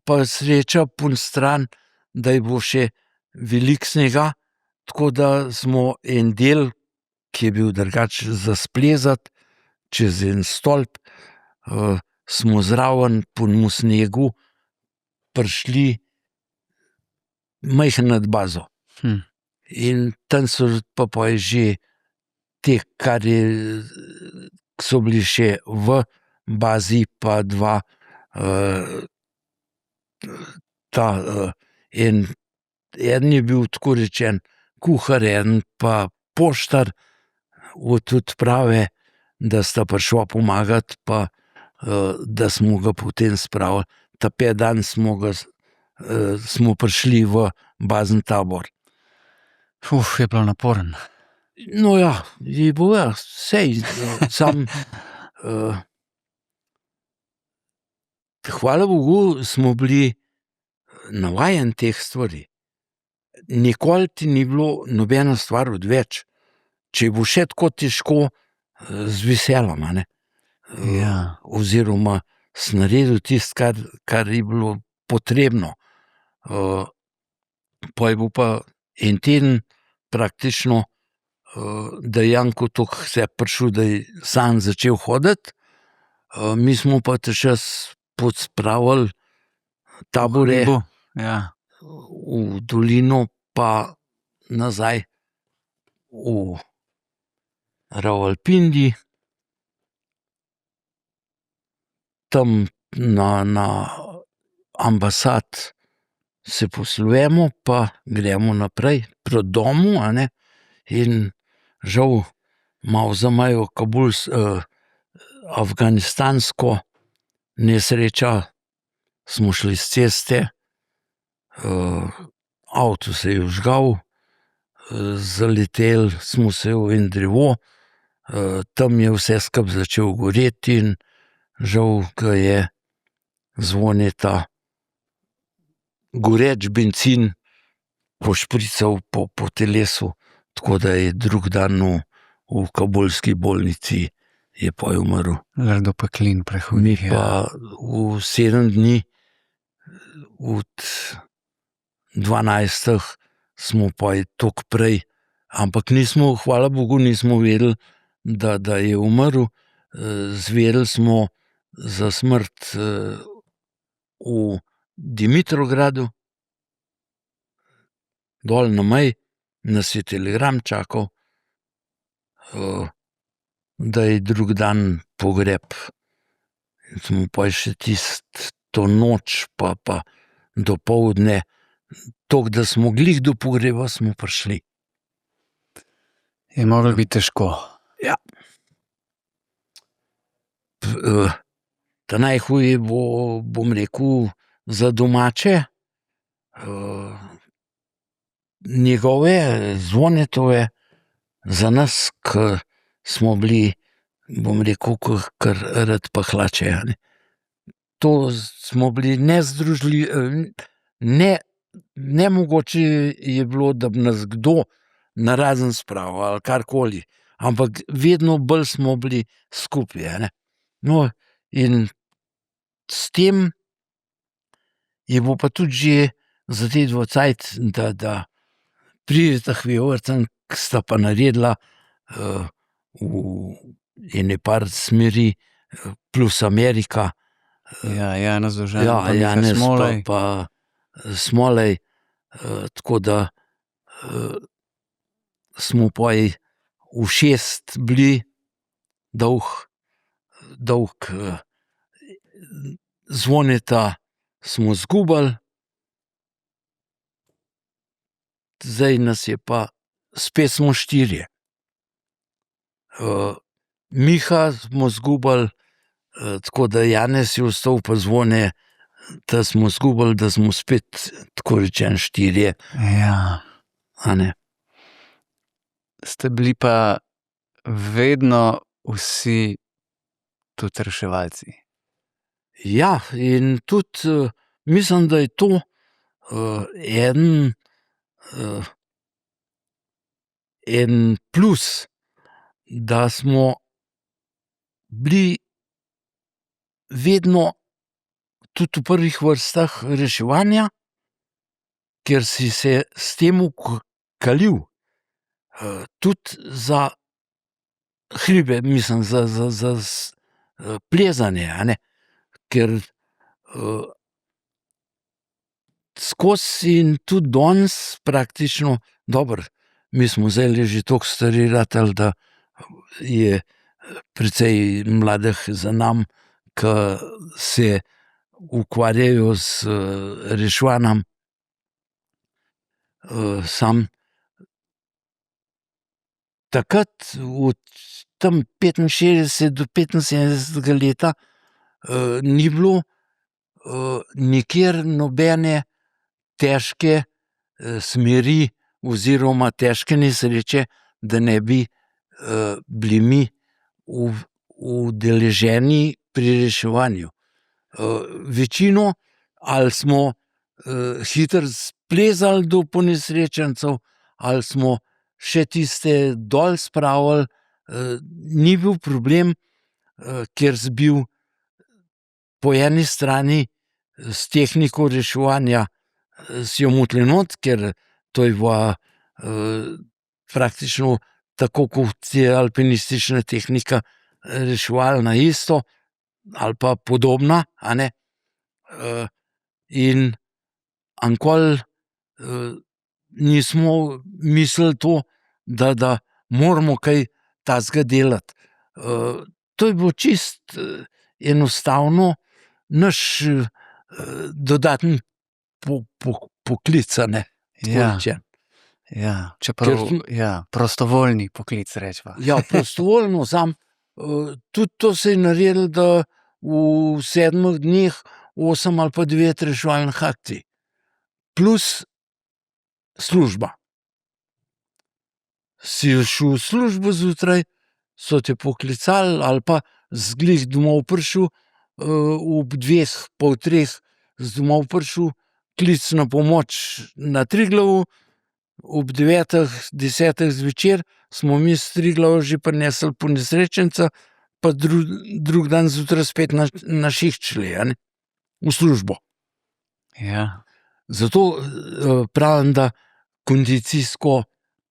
Speaker 2: pa sreča ponstran, da je bilo še veliko snega, tako da smo en del, ki je bil drugače za splezati, čez en stolp, smo zraven po enem snegu prišli majhno nad bazo. In tam so pa pol že te, so bili še v bazi, pa dva en je bil tako rečen kuhar, en pa poštar od odprave, da sta prišla pomagat, pa da smo ga potem spravili. Ta 5. dan smo prišli v bazni tabor.
Speaker 1: Je bilo naporno.
Speaker 2: No ja, je bilo, ja, sej, sam hvala Bogu smo bili navajeni teh stvari. Nikoli ti ni bilo nobena stvar odveč. Če bo še tako težko, z veseljem, a ne.
Speaker 1: Ja.
Speaker 2: Oziroma sem naredil tisto, kar je bilo potrebno. Pol je bil pa en teden praktično, da je Janko toliko k sebi prišel, da je sam začel hoditi, mi smo pa ta čas pospravili tabore
Speaker 1: Ja.
Speaker 2: v dolino pa nazaj v Ravalpindi. Tam na ambasad se poslujemo, pa gremo naprej proti domu, a ne, in žal malo za mojo afganistansko nesrečo smo šli s ceste, avto se je vžgal, zaleteli smo se v en drevo, tam je vse skupaj začelo goreti in žal ga je Zvoneta goreč bencin pošprical po telesu, tako da je drug dan v kabulski bolnici je pol umrl.
Speaker 1: Grdopeklin prehod.
Speaker 2: Mi pa v 7 dni od 12 smo pa toliko prej, ampak nismo, hvala Bogu, nismo vedeli, da je umrl. Zvedeli smo za smrt v Dimitrovgradu, dol na meji, nas je telegram čakal, da je drug dan pogreb. In smo pa še tisto noč, pa dopoldne, toliko, da smo glih do pogreba smo prišli.
Speaker 1: Je moglo biti težko.
Speaker 2: Ja. ta najhuje bo, bom rekel, za domače, njegove Zvonetove, za nas, ki smo bili, bom rekel, kar rad pahlače, a ne. To smo bili nezdružljivi, nemogoče je bilo, da bi nas kdo narazen spravil ali karkoli, ampak vedno bolj smo bili skupaj, a ne. No, in s tem je bo pa tudi že za te dva cajt, da prideta k Vejovrcem, ke sta pa naredila v ene par smeri plus Amerika.
Speaker 1: Ja, Janez Dovžan
Speaker 2: Ja,
Speaker 1: pa Miha
Speaker 2: Janez
Speaker 1: Smolej.
Speaker 2: pa Smolej, tako da smo poj v 6 bili dolg Zvoneta smo zgubili, zdaj nas je pa, spet smo 4. Miha smo zgubili, tako da Janez je ostal pa Zvone, ta smo zgubili, da smo spet tako rečeno 4,
Speaker 1: Ja.
Speaker 2: a ne.
Speaker 1: Ste bili pa vedno vsi tudi reševalci.
Speaker 2: Ja, in tudi mislim, da je to en plus, da smo bili vedno tudi v prvih vrstah reševanja, ker si se s tem kalil, tudi za hribe, mislim, za plezanje, a ne, ker skozi in tudi danes praktično, dobro, mi smo zdajle že toliko stari ratali, da je precej mladih za nami, ki se ukvarjajo z reševanjem. Samo takrat, od tam 65 do 75 leta, ni bilo nikjer nobene težke smeri oziroma težke nesreče, da ne bi bili mi udeleženi pri reševanju. Večino ali smo hitro splezali do ponesrečencev, ali smo še tiste dol spravili, ni bil problem, ker si bil po eni strani s tehniko reševanja si jo motili not, ker to je bila praktično tako, kot je alpinistična tehnika reševalna isto, ali pa podobna, a ne. In nikoli nismo mislili to, da moramo kaj takega delati. To je bilo čisto enostavno naš dodaten poklic, a ne.
Speaker 1: Ja. Ja, čeprav, prostovoljni poklic rečeva.
Speaker 2: Ja, prostovoljno, samo tudi to se je naredilo, da v 7 dneh 8 ali pa 9 reševalnih akcij. Plus služba. Si šel v službo zjutraj, so te poklicali, ali pa zglih domov prišel, ob 2, pol 3 z domov prišel, klic na pomoč na Triglavu, ob 9, 10 zvečer smo mi s Triglava že prinesli ponesrečenca, pa drug dan zjutraj spet na šiht šli, a ne, v službo.
Speaker 1: Ja.
Speaker 2: Zato pravim, da kondicijsko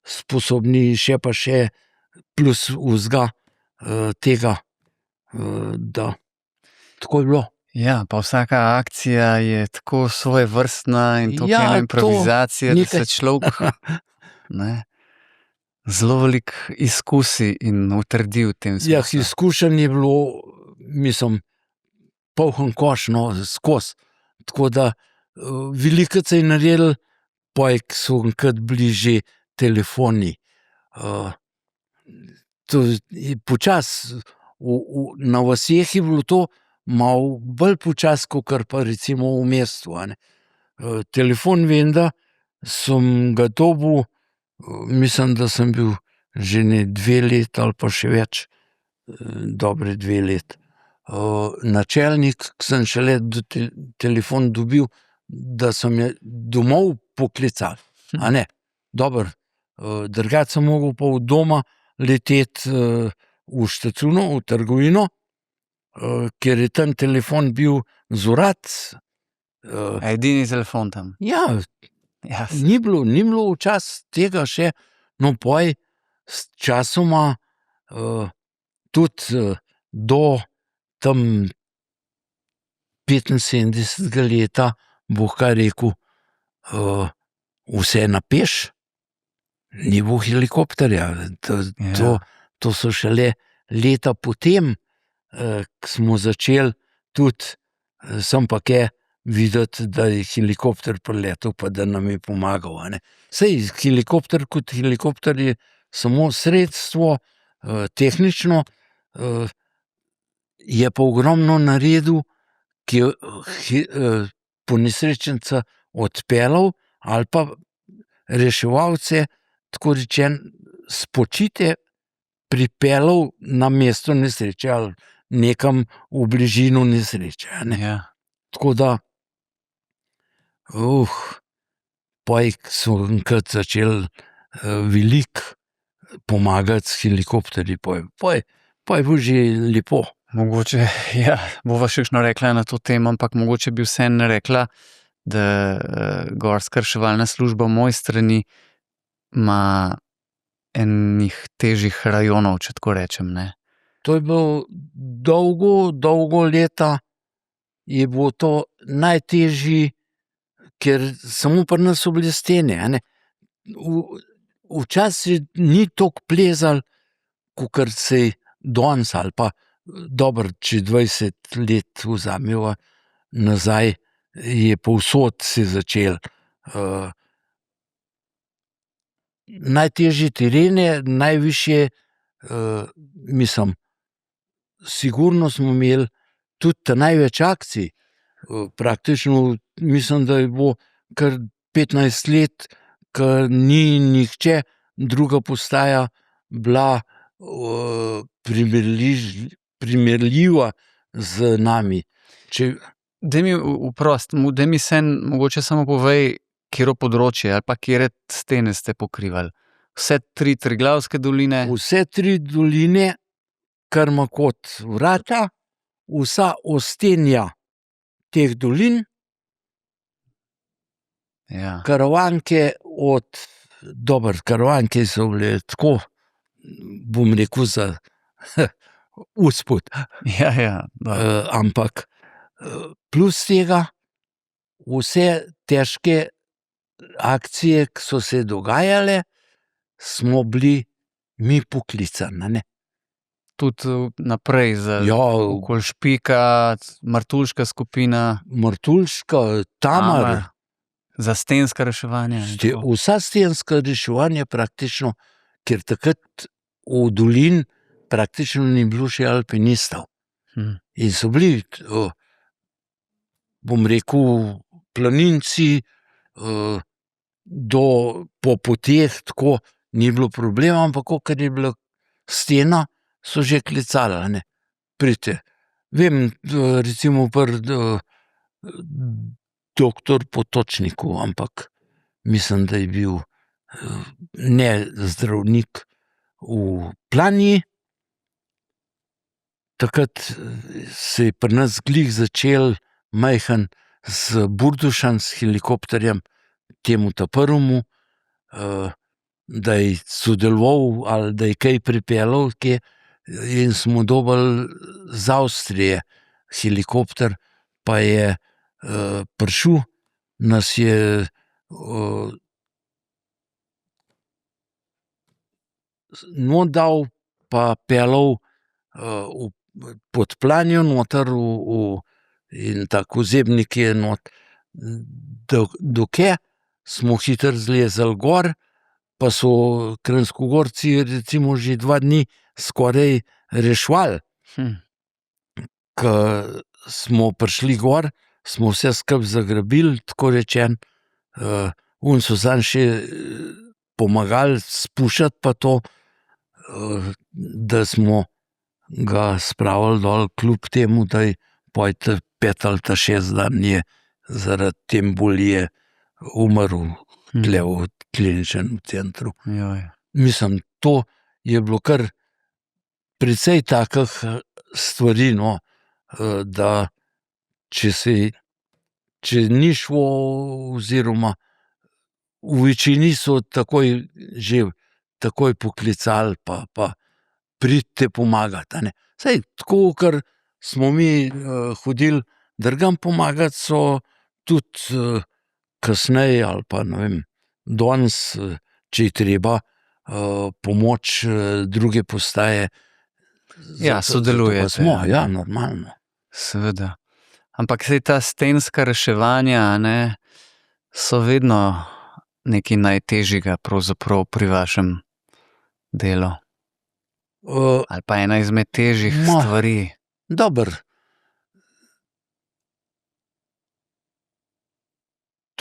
Speaker 2: sposobni še pa še plus vzga tega, da tako je bilo.
Speaker 1: Ja, pa vsaka akcija je tako svojevrstna in toliko
Speaker 2: Ja,
Speaker 1: ena improvizacija, da se
Speaker 2: nekaj-
Speaker 1: človek zelo veliko izkusi in utrdi v tem
Speaker 2: Ja,
Speaker 1: smislu.
Speaker 2: izkušenj je bilo, mislim, poln koš, no, skozi. Tako da veliko se je naredilo, poj, ko so enkrat bili že telefoni. To je počasi Na vaseh je bilo to malo bolj počasi, kakor pa recimo v mestu, a ne. Telefon vem, da sem ga dobil, mislim, da sem bil že ne 2 leti ali pa še več, dobre 2 leti. Načelnik sem šele telefon dobil, da so me domov poklicali, a ne. Dobro, drugače sem mogel pa od doma leteti v štacuno, v trgovino, ker je tam telefon bil z vrat.
Speaker 1: Edini telefon tam.
Speaker 2: Ja,
Speaker 1: Jasno.
Speaker 2: ni bilo včasih tega še, no poj sčasoma tudi do tam 75. leta, boh kaj rekel, vse na peš, ni bilo helikopterja. To so šele leta potem, ko smo začeli tudi, sem pa kaj videti, da je helikopter priletel, pa da nam je pomagal, a ne. Saj helikopter kot helikopter je samo sredstvo, tehnično, je pa ogromno naredil, ki je ponesrečenca odpeljal ali pa reševalce, tako rečeno, spočite pripeljal na mesto nesreče ali nekam v bližino nesreče, a ne.
Speaker 1: Ja.
Speaker 2: Tako da, poj so enkrat začeli veliko pomagati s helikopterji, poj je bilo že lepo.
Speaker 1: Mogoče, ja, bova še kakšno rekla na to temo, ampak mogoče bi vseeno rekla, da gorska reševalna služba moje strani ima enih težjih rajonov, če tako rečem, ne.
Speaker 2: To je bilo dolgo leta, je bilo to najtežji, ker samo pri nas so bile stene, a ne. Včasih ni toliko plezalo, kakor se je danes, ali pa dobro, če 20 let vzameva nazaj, je povsod se začelo. Najtežje terene, najvišje, mislim, sigurno smo imeli tudi največ akcij. Praktično mislim, da je bilo kar 15 let, ko ni nihče druga postaja bila primerljiva z nami.
Speaker 1: Daj mi daj mi vseeno mogoče samo povej, katero področje ali pa katere stene ste pokrivali. Vse 3 Triglavske doline?
Speaker 2: Vse 3 doline, kar ima kot vrata, vsa ostenja teh dolin,
Speaker 1: Ja.
Speaker 2: Karavanke Karavanke so bile tako, bom rekel, za usput.
Speaker 1: Ja.
Speaker 2: Ampak plus tega, vse težke akcije, ki so se dogajale, smo bili mi poklicani, a ne.
Speaker 1: Tudi naprej okoli Špika, Martuljška skupina.
Speaker 2: Martuljška, Tamar.
Speaker 1: Za stenska reševanja.
Speaker 2: Vsa stenska reševanja praktično, ker takrat v dolin praktično ni bilo še alpinistov. In so bili, bom rekel, planinci, po poteh, tako ni bilo problema, ampak kakor je bila stena, so že klicali, a ne. Pridite. Vem, recimo pri doktor Potočniku, ampak mislim, da je bil ne zdravnik v Planji. Takrat se je pri nas glih začel majhen z Burdušan, s helikopterjem, temu ta prvemu, da je sodeloval ali da je kaj pripeljal, in smo dobili z Avstrije helikopter, pa je prišel, nas je not dal, pa peljal pod Planjo noter in tako ozebnik je not, dokaj smo hitro zlezli gor, pa so Kranjskogorci recimo že 2 dni skoraj reševali. Ko smo prišli gor, smo vse skupaj zagrabili, tako rečen, so samo še pomagali spuščati pa to, da smo ga spravili dol, kljub temu, da je pojte 5 ali 6 dan je zaradi te embolije umrl tle v kliničnem centru. Mislim, to je bilo kar precej takih stvari, no, da če ni šlo, oziroma v večini so takoj poklicali, pa pridite pomagati, a ne. Saj tako, ker smo mi hodili drugam pomagati, so tudi kasneje ali pa, ne vem, danes, če je treba, pomoč druge postaje.
Speaker 1: Ja, sodelujete.
Speaker 2: Smo, ja, normalno.
Speaker 1: Seveda. Ampak saj ta stenska reševanja, a ne, so vedno nekaj najtežjega pravzaprav pri vašem delu. Ali pa ena izmed težjih stvari.
Speaker 2: Dobro.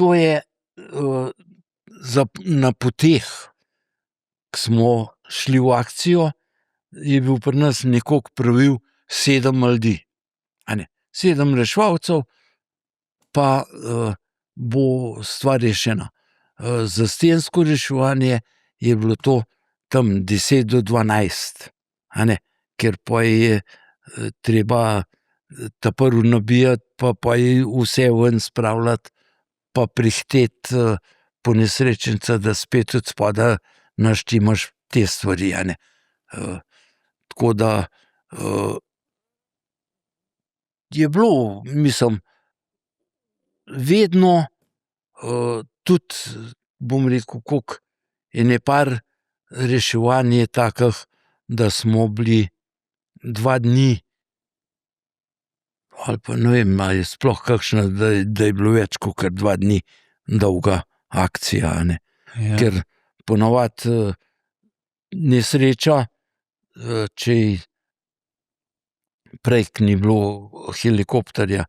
Speaker 2: To je na poteh, ko smo šli v akcijo, je bil pri nas nekoliko pravil 7 ljudi. 7 reševalcev, pa bo stvar rešena. Za stensko reševanje je bilo to tam 10 do 12, ker pa je treba ta prvi nabijati, pa je vse ven spravljati, pa prihteti po nesrečenca, da spet od spoda naštimaš te stvari, Tako da je bilo, mislim, vedno tudi, bom rekel, koliko ene par reševanj je takih, da smo bili 2 dni, ali pa ne vem, ali je sploh kakšna, da je bilo več kot 2 dni dolga akcija,
Speaker 1: Ja.
Speaker 2: Ker ponavadi nesreča, če prej ni bilo helikopterja,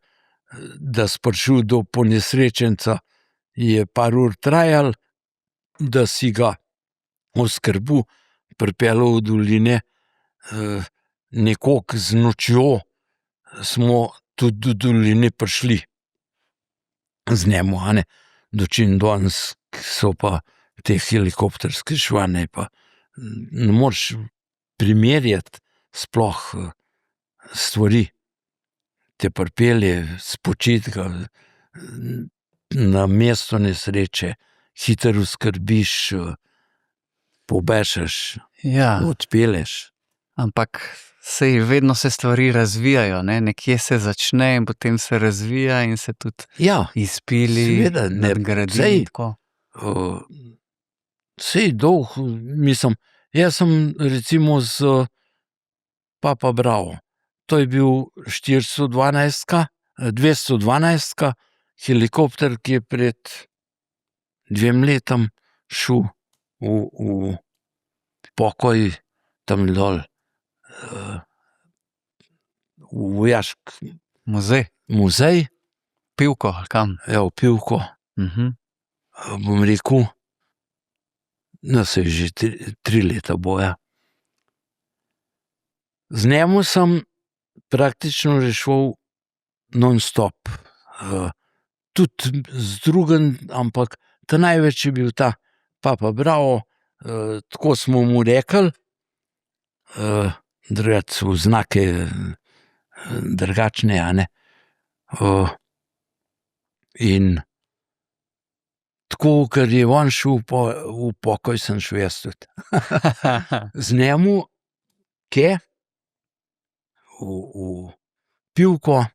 Speaker 2: da si prišel do ponesrečenca, je par ur trajalo, da si ga oskrbil, pripeljal v doline, nekoliko z nočjo smo tudi do doline prišli z njemu, dočim danes so pa te helikopterske reševanje, pa ne moreš primerjati sploh stvari. Te pripelje s počitka na mesto nesreče, hitro oskrbiš, pobešeš,
Speaker 1: Ja,
Speaker 2: odpelješ.
Speaker 1: ampak sej vedno se stvari razvijajo, ne? Nekje se začne in potem se razvija in se tudi
Speaker 2: Ja,
Speaker 1: izpili,
Speaker 2: seveda,
Speaker 1: nadgradi
Speaker 2: sej,
Speaker 1: in tako.
Speaker 2: sej dolg, mislim, jaz sem recimo z Papa Bravo, to je bil 212 helikopter, ki je pred 2 letom šel v pokoj tam dol, v vojaški muzej,
Speaker 1: Pivko, ali kam?
Speaker 2: v Pivko, bom rekel, saj že 3 leta boja. Z njemu sem praktično reševal non-stop. Tudi z drugim, ampak ta največ je bil ta Papa Bravo, tako smo mu rekli, drugače oznake drugačne, in tako, ker je on šel v pokoj, sem šel jaz tudi. Z njemu, kje? V Pivko,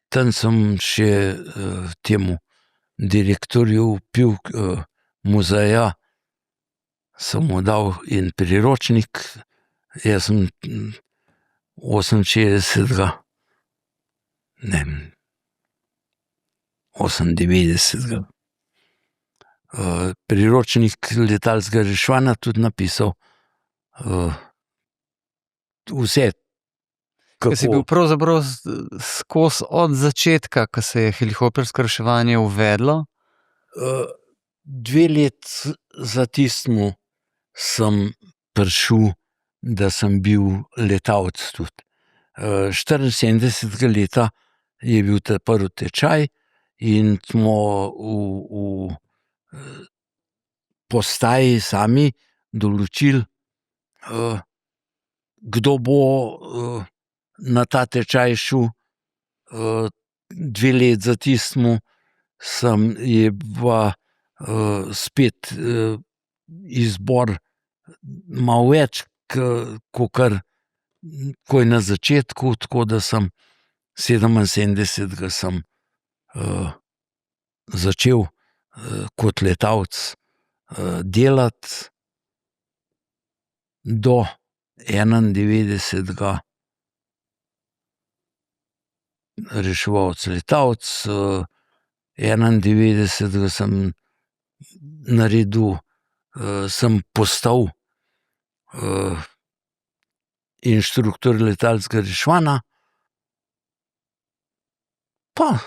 Speaker 2: tam sem še temu direktorju muzeja sem mu dal en priročnik, jaz sem 68. ne vem, 98. Priročnik letalskega reševanja tudi napisal, vse,
Speaker 1: Ker si bil
Speaker 2: kako.
Speaker 1: pravzaprav skozi od začetka, ko se je helikoptersko reševanje uvedlo.
Speaker 2: 2 leti za tistim sem prišel, da sem bil letalec tudi. 74. leta je bil ta prvi tečaj in smo v postaji sami določili, kdo bo na ta tečaj šel. 2 leti za tistim je bila spet izbor malo več, kakor ko je na začetku, tako da sem 77. sem začel kot letalec delati do 91. reševalec, letalec. 91. sem naredil, sem postal inštruktor letalskega reševanja, pa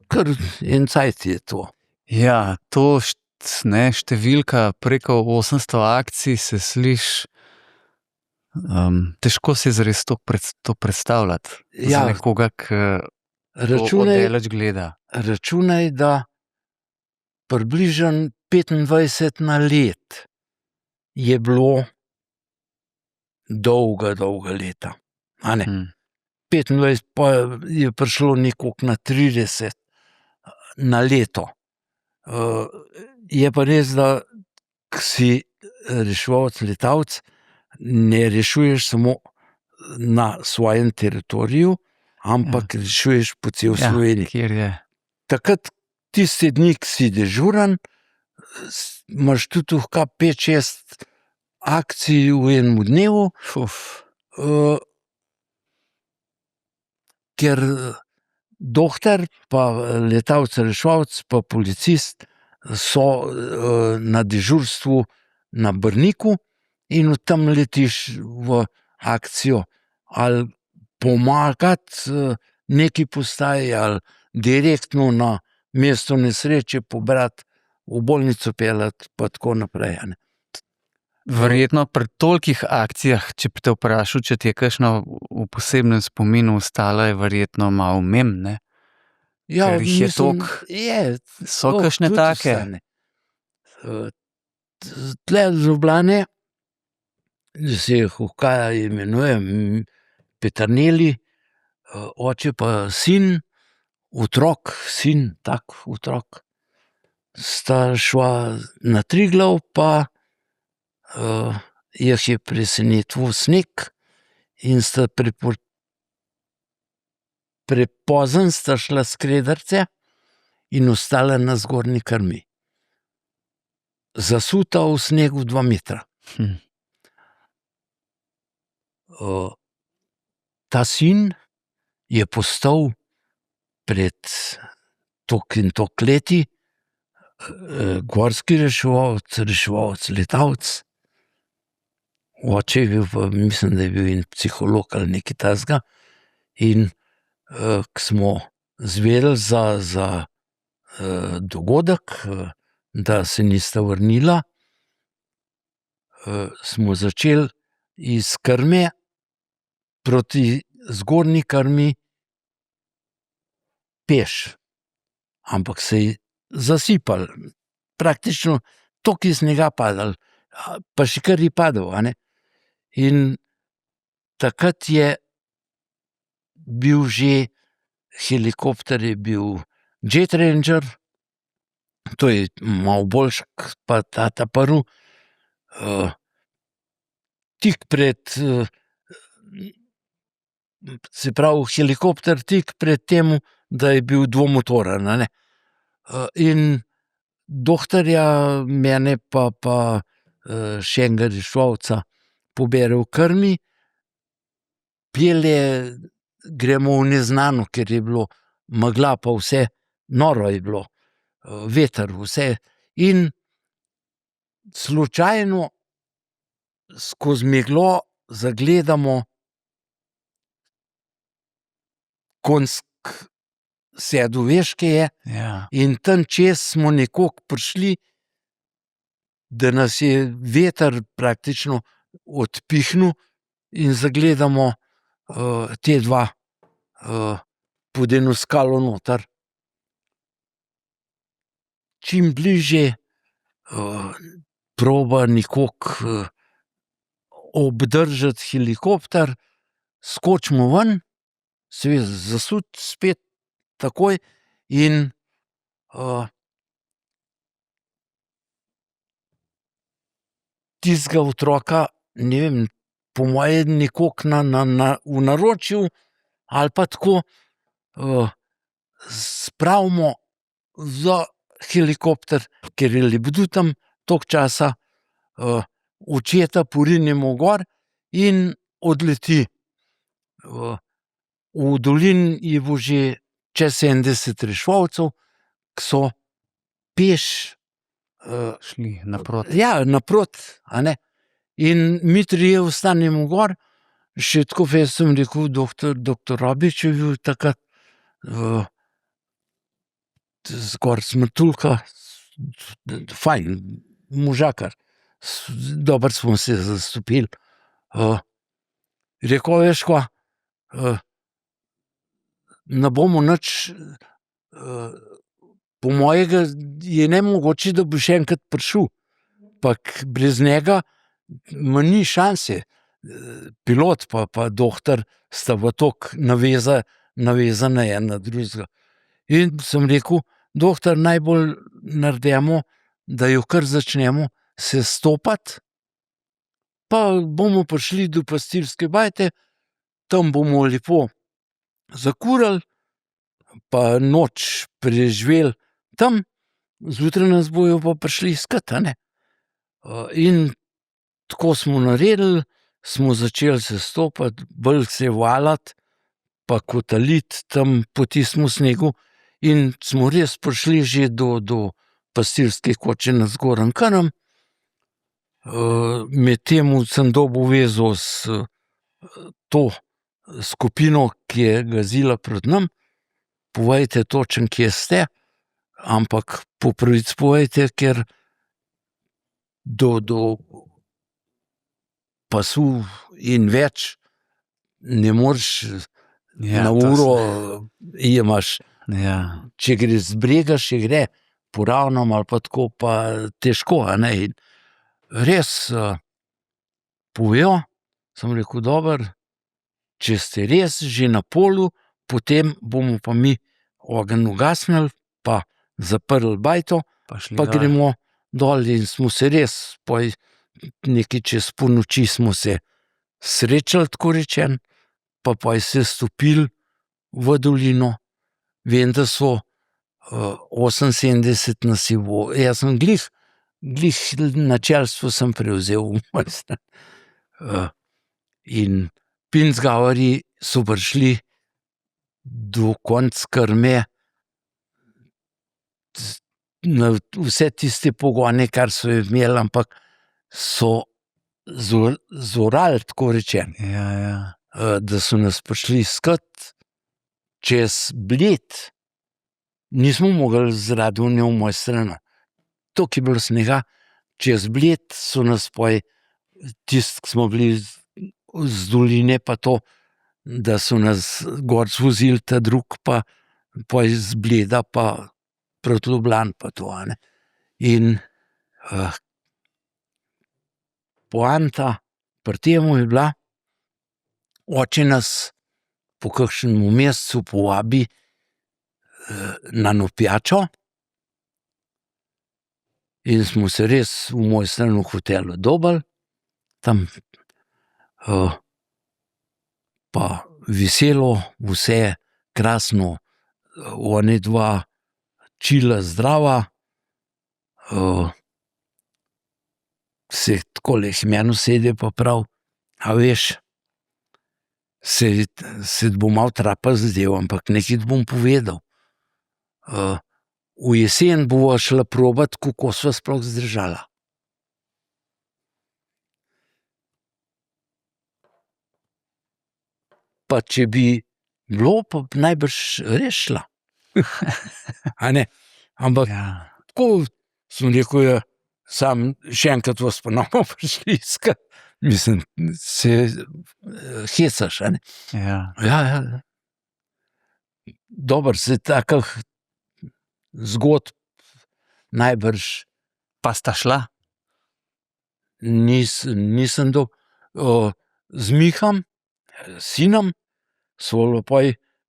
Speaker 2: kar en cajt je to.
Speaker 1: Ja, to številka preko 800 akcij se sliši. Težko si zares to predstavljati.
Speaker 2: Ja.
Speaker 1: Za nekoga, ki to daleč gleda.
Speaker 2: Računaj, da približno 25 na let je bilo dolga leta. A ne? 25, pa je prišlo nekoliko na 30 na leto. Je pa res, da ko si reševalec, letalec, ne rešuješ samo na svojem teritoriju, ampak rešuješ po cel Sloveniji.
Speaker 1: Kjer je.
Speaker 2: Takrat, tiste dni, ki si dežuren, imaš tudi 5-6 akcij v enem dnevu, ker doktor, pa letalec, reševalec, pa policist so na dežurstvu na Brniku in od tam letiš v akcijo ali pomagati neki postaji ali direktno na mesto nesreče pobrati, v bolnico peljati pa tako naprej.
Speaker 1: Verjetno pri tolikih akcijah, če bi te vprašal, če ti je kakšno v posebnem spominu ostalo, je verjetno malo mem, ne?
Speaker 2: Ja,
Speaker 1: Ker jih je
Speaker 2: mislim,
Speaker 1: toliko. So kakšne
Speaker 2: tudi
Speaker 1: take?
Speaker 2: ostane. Tle z Ljubljane se Hukaja imenuje Peternelli, oče pa sin, otrok, sta šla na Triglav, pa jih je presenetil sneg in sta prepozno sta šla s Kredarice in ostala na zgornji krmi. Zasuta v snegu 2 metra. Ta sin je postal pred toliko in toliko leti gorski reševalec, letalec. Oče je bil pa, mislim, da je bil en psiholog ali nekaj takega. In ko smo izvedeli za dogodek, da se nista vrnila, smo začeli iz krme proti zgornji krmi peš. Ampak se je zasipalo. Praktično toliko je snega padalo, pa še kar je padal, a ne. In takrat je bil že helikopter, je bil Jet Ranger, to je malo boljši, pa ta prvi. Tik pred, se pravi, helikopter tik pred tem, da je bil dvomotoren, a ne. In dohtarja, mene pa še enega reševalca pobere v krmi, pelje, gremo v neznano, ker je bilo megla pa vse, noro je bilo, veter, vse. In slučajno skozi meglo zagledamo konc sedu, veš, kje je.
Speaker 1: Ja.
Speaker 2: In tam čez smo nekoliko prišli, da nas je veter praktično odpihnil in zagledamo te dva pod eno skalo noter. Čim bližje proba nekoliko obdržati helikopter, skočimo ven, seveda zasut spet takoj in tistega otroka, ne vem, po moje nekoliko v naročju ali pa tako spravimo za helikopter, ker je lebdu tam toliko časa, očeta porinemo gor in odleti. V dolini je bilo že čez 70 reševalcev, ki so peš
Speaker 1: Šli naproti.
Speaker 2: ja, naproti, a ne. In mi trije ostanemo gor, še tako jaz sem rekel, doktor Robič je bil takrat zgor smrtulka, fajn, možakar. Dobro smo se zastopili. Rekel, veš kaj, ne bomo nič, po mojega je nemogoče, da bo še enkrat prišel. Ampak brez njega ma ni šanse. Pilot pa dohtar sta v toliko navezana en na drugega. In sem rekel, dohtar, najbolj naredimo, da jo kar začnemo sestopati, pa bomo prišli do Pastirske bajte, tam bomo lepo zakurili, pa noč preživeli tam, zjutraj nas bojo pa prišli iskat, a ne. In tako smo naredili, smo začeli sestopati, bolj se valiti, pa kotaliti tam po tistem snegu in smo res prišli že do Pastirske koče nad Zgornjim Krnom. Medtem sem dobil vezo s to skupino, ki je gazila proti nam. Povejte točno, kje ste, ampak po pravici povejte, ker do pasu in več ne moreš na uro imaš.
Speaker 1: Ja.
Speaker 2: Če gre z brega, še gre, po ravnem ali pa tako, pa težko, a ne. In res povejo, sem rekel, dobro, če ste res že na polju, potem bomo pa mi ogenj ugasnili, pa zaprli bajto, pa gremo dol in smo se res, pol nekaj čez polnoči smo se srečali, tako rečeno, pa je se stopili v dolino. Vem, da so 78 nas je bilo, jaz sem glih načelstvo sem prevzel v mojo stran. In Pinzgauerji so prišli do konca krme, na vse tiste pogone, kar so imeli, ampak so zorali, tako rečeno.
Speaker 1: Ja.
Speaker 2: Da so nas prišli iskat čez Bled. Nismo mogli zaradi v mojo stran. Toliko je bilo snega, čez Bled so nas tisti, ki smo bili z doline, pa to, da so nas gor zvozili ta drug, pa iz Bleda, pa proti Ljubljani, pa to, a ne. In poanta pri temu je bila, oče nas po kakšnem mesecu povabi na eno pijačo in smo se res v Mojstranu hotelu dobili, tam pa veselo, vse krasno, oni dva čila zdrava, se takole k meni usede pa pravi, a veš, se bo malo trapasto zdelo, ampak nekaj ti bom povedal. V jesen bova šla probat, kako sva sploh zdržala. pa če bi bilo, pa najbrž rešila. A ne? Ampak
Speaker 1: Ja.
Speaker 2: tako sem rekel, ja, sam še enkrat vas ponovno prišli iskat. Mislim, se hecaš, a ne?
Speaker 1: Ja.
Speaker 2: Ja. Dobro, se takih zgodb najbrž
Speaker 1: Pa sta šla?
Speaker 2: nisem dal. Z Mihom, sinom, smo lepo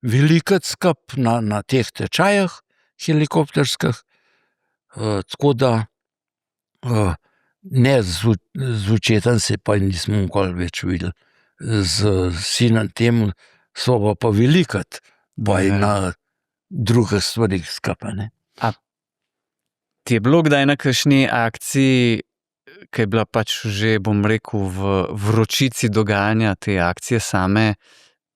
Speaker 2: velikokrat skupaj na teh tečajih helikopterskih, tako da ne, z očetom se pa nismo nikoli več videli. Z sinom tem smo pa velikokrat na drugih stvareh skupaj, ne.
Speaker 1: Ti je bilo kdaj na kakšni akciji, ki je bila pač že, bom rekel, v vročici dogajanja te akcije same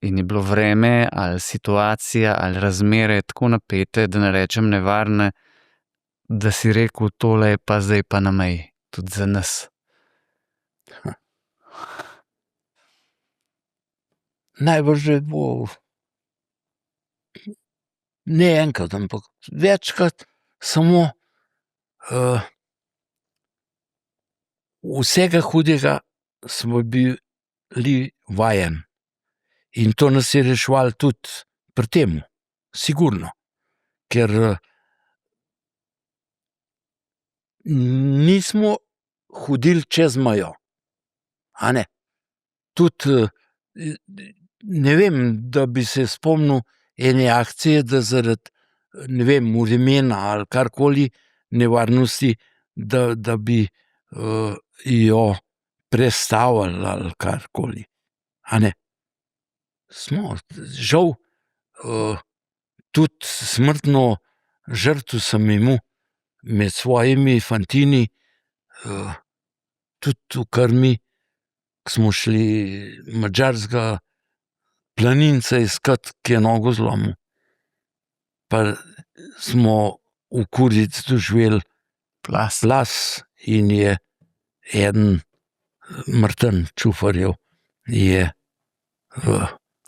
Speaker 1: in je bilo vreme ali situacija ali razmere tako napete, da ne rečem nevarne, da si rekel, tole je pa zdaj pa na meji, tudi za nas?
Speaker 2: Najbrž je bilo ne enkrat, ampak večkrat, samo vsega hudega smo bili vajeni. In to nas je reševalo tudi pri tem, sigurno. Ker nismo hodili čez mejo, a ne. Tudi ne vem, da bi se spomnil ene akcije, da zaradi, ne vem, vremena ali karkoli, nevarnosti, da bi jo prestavili ali karkoli, a ne. Smo, žal, tudi smrtno žrtev sem imel med svojimi fantini, tudi v krmi, ko smo šli madžarskega planinca iskat, ki je nogo zlomil. Pa smo v Kurici doživeli plaz in je eden Martin Čufarjev je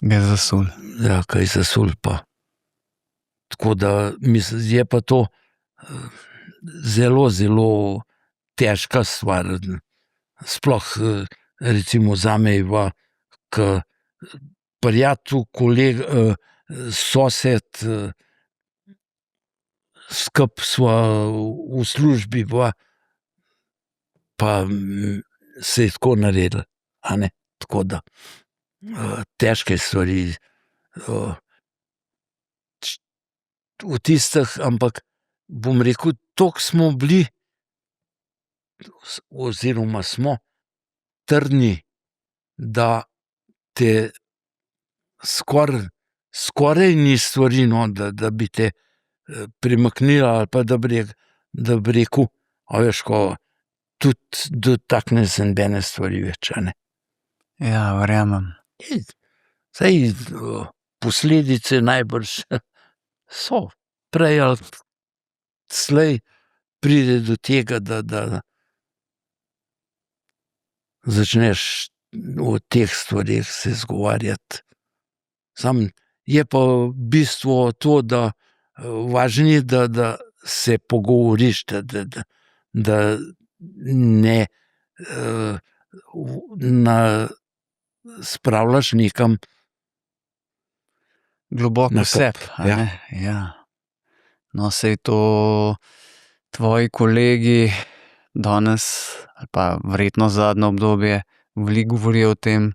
Speaker 1: Ga zasul.
Speaker 2: ja, kaj zasul pa. Tako da, mislim, je pa to zelo, zelo težka stvar. Sploh, recimo zame je pa, ke prijatelj, kolega, sosed, skupaj sva v službi bila, pa se je tako naredilo, a ne. Tako da, težke stvari. V tistih, ampak bom rekel, toliko smo bili oziroma smo trdni, da te skoraj ni stvari, no, da bi te premaknila ali pa da bi rekel, a veš, ko tudi dotakne se nobene stvari več, a ne.
Speaker 1: Ja, verjamem.
Speaker 2: Saj posledice najbrž so. Prej ali slej pride do tega, da začneš o teh stvareh se izgovarjati. Samo je pa bistvo to, da važno je, da se pogovoriš, da ne spravljaš nekam
Speaker 1: Globoko
Speaker 2: na
Speaker 1: v sebe,
Speaker 2: kup,
Speaker 1: a
Speaker 2: ja.
Speaker 1: ne? Ja. No, saj to tvoji kolegi danes, ali pa verjetno zadnje obdobje, veliko govorijo o tem,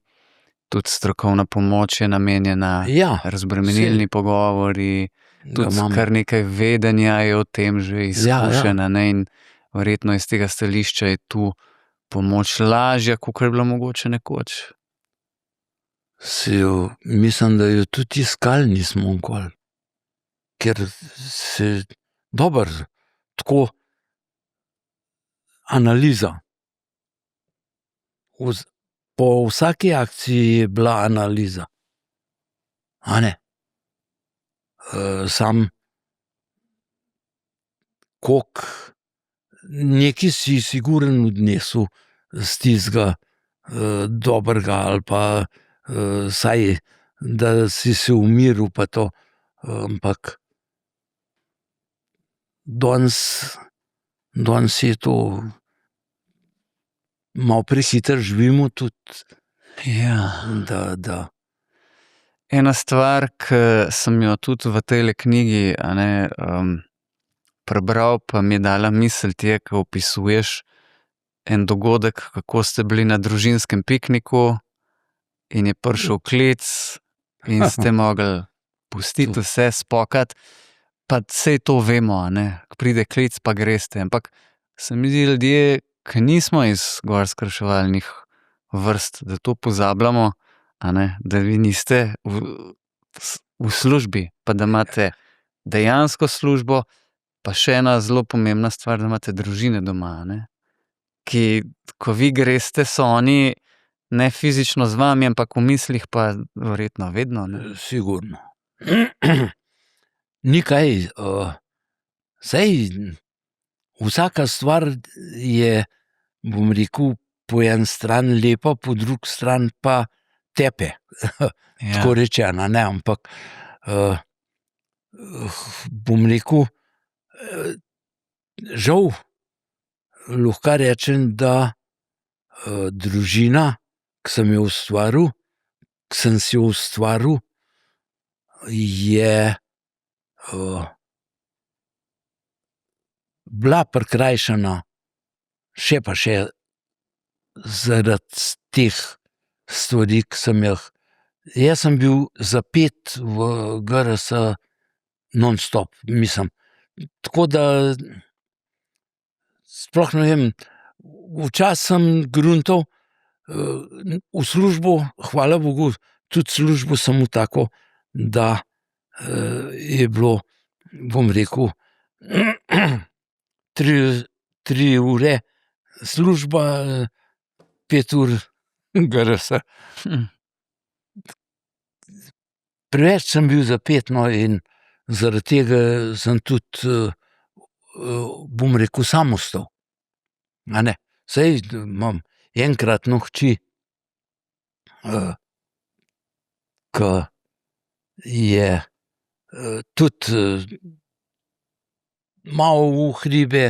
Speaker 1: tudi strokovna pomoč je namenjena,
Speaker 2: Ja,
Speaker 1: razbremenilni pogovori, tudi kar nekaj vedenja je o tem že izkušenj, a ne, in verjetno iz tega stališča je tu pomoč lažja, kakor je bila mogoče nekoč.
Speaker 2: Mislim, da jo tudi iskali nismo nikoli. Ker se dobro, tako analiza. Po vsaki akciji je bila analiza, a ne. Samo koliko nekaj si sigurno odnesel s tistega dobrega ali pa vsaj da si se umiril pa to, ampak danes je to malo prehitro živimo tudi,
Speaker 1: Ja.
Speaker 2: da.
Speaker 1: Ena stvar, ki sem jo tudi v tejle knjigi, prebral, pa mi je dala misliti, je, ko opisuješ en dogodek, kako ste bili na družinskem pikniku in je prišel klic in ste mogli pustiti vse, spokati. Pa saj to vemo, ko pride klic, pa greste. Ampak se mi zdi, ljudje, ki nismo iz gorsko-reševalnih vrst, da to pozabljamo, da vi niste v službi, pa da imate dejansko službo, pa še ena zelo pomembna stvar, da imate družine doma, ki, ko vi greste, so oni ne fizično z vami, ampak v mislih pa verjetno vedno.
Speaker 2: Sigurno. Ni kaj, saj vsaka stvar je, bom rekel, po eni strani lepa, po drugi strani pa tepe. Tako rečeno, ampak bom rekel, žal lahko rečem, da družina, ki sem jo ustvaril, ki sem si jo ustvaril, je bila prikrajšana še pa še zaradi teh stvari, ki sem jih. Jaz sem bil zapet v GRS non-stop, mislim. Tako da sploh ne vem, včasih sem gruntal v službo, hvala Bogu, tudi službo samo tako, da je bilo, bom rekel, 3 ure služba, 5 ur GRS. Preveč sem bil zapet, in zaradi tega sem tudi, bom rekel, sam ostal. Saj imam enkratno hči, ki je tudi malo v hribe,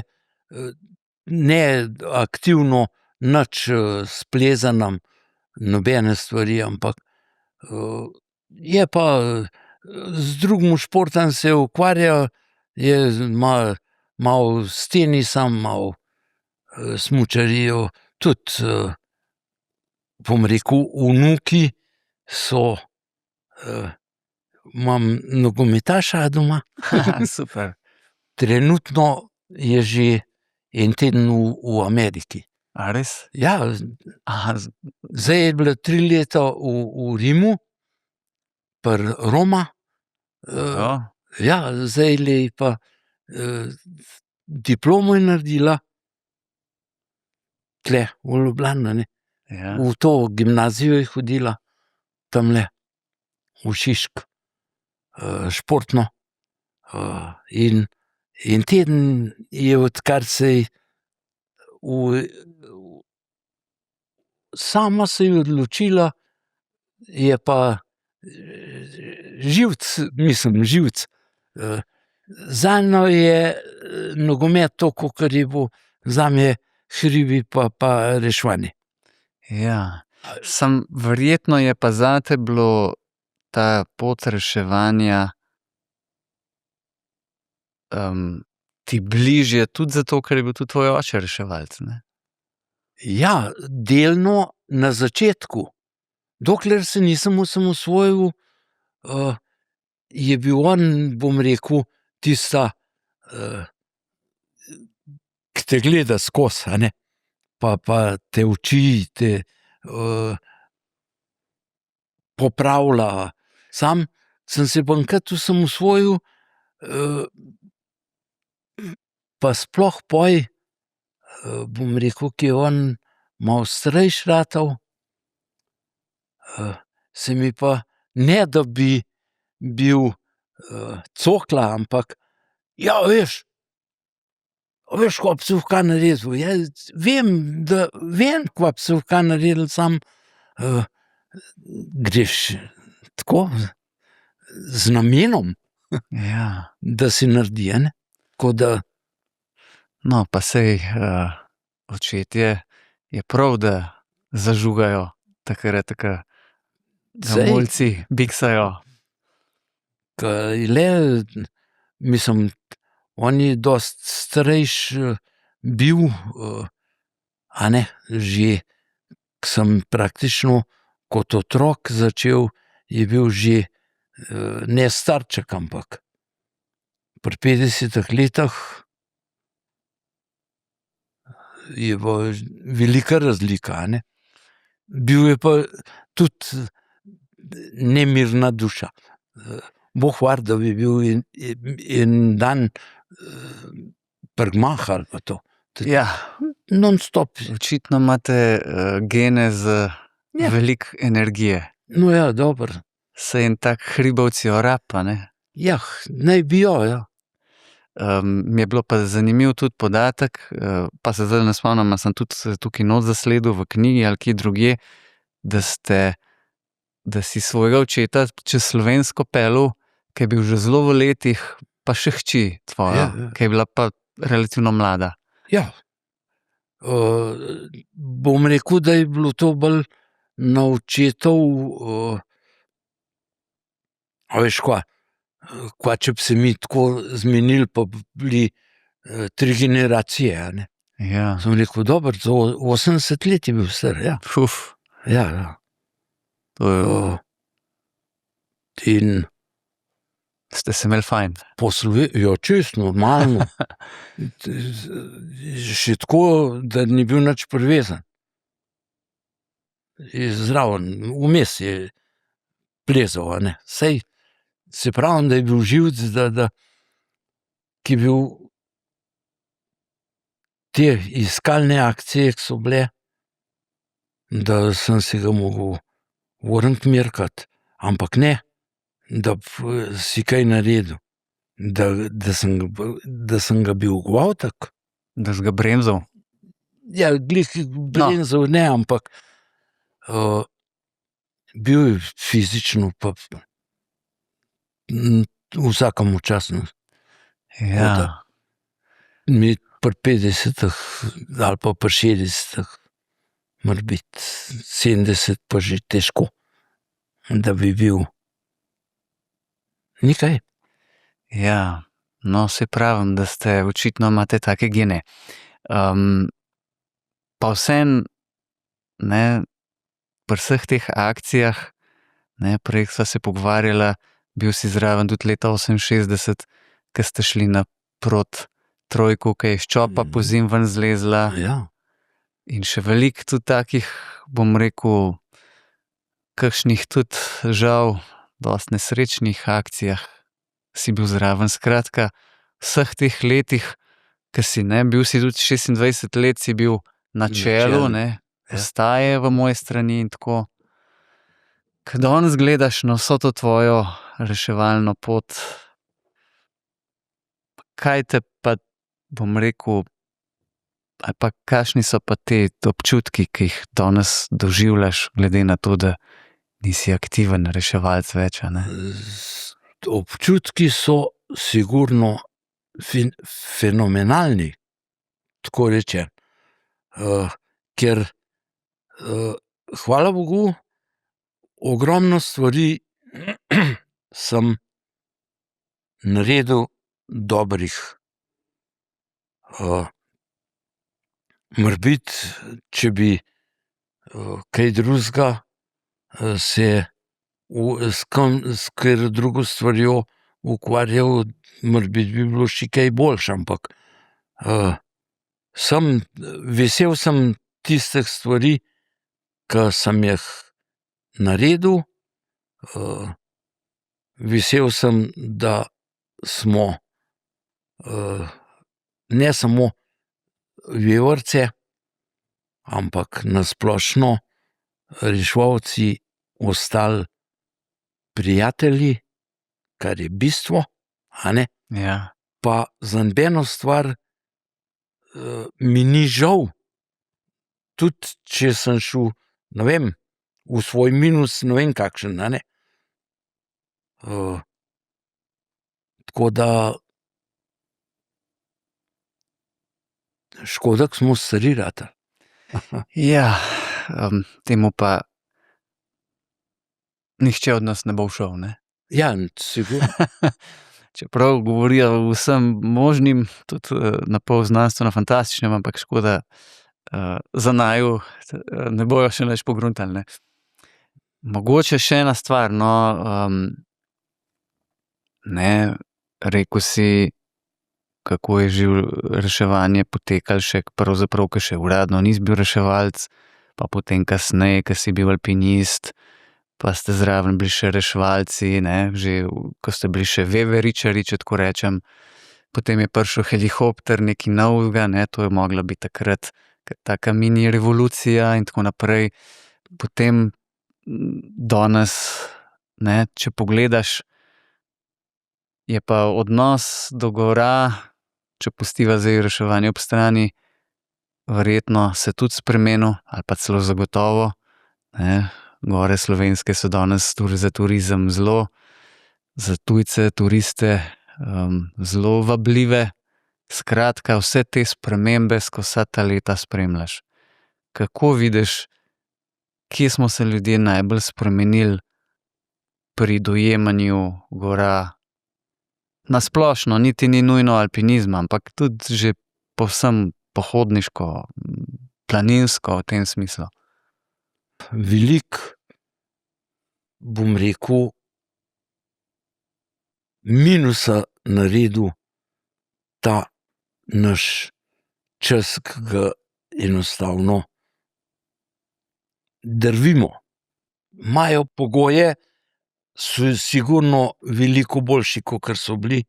Speaker 2: ne aktivno nič s plezanjem, nobene stvari, ampak je pa z drugim športom se ukvarja, je malo s tenisom, malo smučarijo, tudi, bom rekel, vnuki so, imam nogometaša doma.
Speaker 1: Super.
Speaker 2: Trenutno je že en teden v Ameriki.
Speaker 1: A res?
Speaker 2: Ja, zdaj je bila 3 leta v Rimu, pri Roma. Ja, zdaj je pa diplomo je naredila tule v Ljubljani,
Speaker 1: Ja.
Speaker 2: v to gimnazijo je hodila, tamle v Šišk, športno. In teden je, odkar se je sama se je odločila, je pa živec. Zanjo je nogomet to, kakor je bil zame hribi pa reševanje.
Speaker 1: Ja. Verjetno je pa zate bilo ta pot reševanja ti bližje tudi zato, ker je bil tudi tvoj oče reševalec, ne?
Speaker 2: Ja, delno na začetku. Dokler se nisem osamosvojil, je bil on, bom rekel, tista, ki te gleda skozi, pa te uči, te popravlja. Sam sem se pa enkrat osamosvojil, pa sploh poj, bom rekel, ki je on malo starejši ratal, se mi pa, ne da bi bil cokla, ampak ja, veš, kva bi se lahko naredil. Ja, vem, kva bi se lahko naredil, sam greš tako, z namenom,
Speaker 1: Ja.
Speaker 2: da si naredi, ne? Tako da,
Speaker 1: No, pa sej očetje je prav, da zažugajo takrat, ko ga
Speaker 2: Sej.
Speaker 1: mulci biksajo.
Speaker 2: mislim, on je dost starejš bil, a ne, že, ko sem praktično kot otrok začel, je bil že ne starček, ampak pri 50 letih je bila velika razlika, a ne. Bil je pa tudi nemirna duša. Bog var, da bi bil en dan prgmah ali pa to.
Speaker 1: Ja,
Speaker 2: Non-stop.
Speaker 1: očitno imate gene z
Speaker 2: Ja.
Speaker 1: veliko energije.
Speaker 2: No ja, dobro.
Speaker 1: Saj en tak hribovci orab, a ne.
Speaker 2: Ja, naj bi jo, ja.
Speaker 1: Mi je bilo pa zanimiv tudi podatek, pa se zdaj ne spomnim, a sem tudi tukaj not zasledil v knjigi ali kje drugje, da si svojega očeta čez Slovensko peljal, ki je bil že zelo v letih, pa še hči tvoja,
Speaker 2: Ja.
Speaker 1: ki je bila pa relativno mlada.
Speaker 2: Ja. Bom rekel, da je bilo to bolj na očetov, a veš kva, če bi se mi tako zmenili, pa bi bili 3 generacije, a ne.
Speaker 1: Ja.
Speaker 2: Sem rekel, dobro, za 80 let je bil star, ja.
Speaker 1: Uf,
Speaker 2: Ja, ja.
Speaker 1: to je,
Speaker 2: In
Speaker 1: ste se imeli fajn.
Speaker 2: jo čist normalno. Še tako, da ni bil nič privezan. Je zraven, vmes je plezal, a ne. Sej, se pravim, da je bil živec, ki je bil te iskalne akcije, ki so bile, da sem si ga mogel vrniti merkat, ampak ne, da si kaj naredil, da sem ga bil gvaltak.
Speaker 1: Da si ga bremzal.
Speaker 2: Ja, glih bremzal ne, ampak bil je fizično pa vsakemu časno.
Speaker 1: Ja.
Speaker 2: Mi pri 50 ali pa pri 60, mora biti 70 pa že težko, da bi bil nekaj.
Speaker 1: Ja, no, se pravim, da ste očitno imate take gene. Pa vseeno, ne, pri vseh teh akcijah, ne, prej sva se pogovarjala, bil si zraven tudi leta 68, ko ste šli naproti trojku, ki je iz čopa pozimi ven zlezla.
Speaker 2: Ja.
Speaker 1: In še veliko tudi takih, bom rekel, kakšnih tudi žal, dosti nesrečnih akcijah si bil zraven. Skratka, vseh teh letih, ki si, ne, bil si tudi 26 let si bil na čelu, ne, postaje v moje strani in tako. Ko danes gledaš na vso to tvojo reševalno pot, kaj te pa, bom rekel, ali pa kakšni so pa te občutki, ki jih danes doživljaš, glede na to, da nisi aktiven reševalec več, a ne?
Speaker 2: Občutki so sigurno fenomenalni, tako rečem. Ker hvala Bogu, ogromno stvari sem naredil dobrih. Morebiti, če bi kaj drugega se s katero drugo stvarjo ukvarjal, morebiti bi bilo še kaj boljše, ampak vesel sem tistih stvari, ki sem jih naredil. Vesel sem, da smo ne samo Vevorce, ampak na splošno reševalci ostali prijatelji, kar je bistvo, a ne.
Speaker 1: Ja.
Speaker 2: Pa za nobeno stvar mi ni žal. Tudi če sem šel, ne vem, v svoj minus, ne vem kakšen, a ne. Tako da škoda, ko smo stari ratali.
Speaker 1: Ja, temu pa nihče od nas ne bo všel, ne?
Speaker 2: Ja, sigurno.
Speaker 1: Čeprav govorijo o vsem možnim, tudi na pol znanstveno fantastičnem, ampak škoda, za naju ne bojo še nič pogruntali, ne. Mogoče še ena stvar, no, ne, rekel si, kako je že reševanje potekalo še pravzaprav, ko še uradno nisi bil reševalec, pa potem kasneje, ko si bil alpinist, pa ste zraven bili še reševalci, ne, že ko ste bili še veveričarji, če tako rečem. Potem je prišel helikopter, nekaj novega, ne, to je mogla biti takrat taka mini revolucija in tako naprej. Potem danes, ne, če pogledaš, je pa odnos do gora, če pustiva zdaj reševanje ob strani, verjetno se tudi spremenil ali pa celo zagotovo, ne. Gore slovenske so danes tudi za turizem zelo, za tujce, turiste, zelo vabljive. Skratka, vse te spremembe skozi vsa ta leta spremljaš. Kako vidiš, kje smo se ljudje najbolj spremenili pri dojemanju gora? Na splošno, niti ni nujno alpinizma, ampak tudi že povsem pohodniško, planinsko v tem smislu.
Speaker 2: Veliko, bom rekel, minusa naredil ta naš čas, ki ga enostavno drvimo. Imajo pogoje, so sigurno veliko boljši, kakor so bili.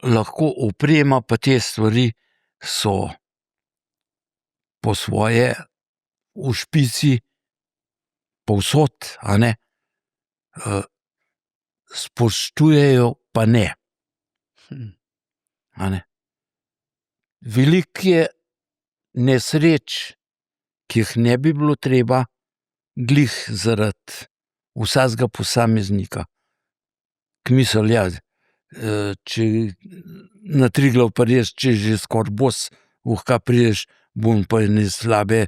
Speaker 2: Lahko oprema pa te stvari so po svoje v špici povsod, a ne. Spoštujejo pa ne. A ne. Veliko je nesreč, ki jih ne bi bilo treba, glih zaradi vsakega posameznika. Ke misli, ja, če na Triglav pa res, če že skoraj bos, kaj prideš, bom pa ene slabe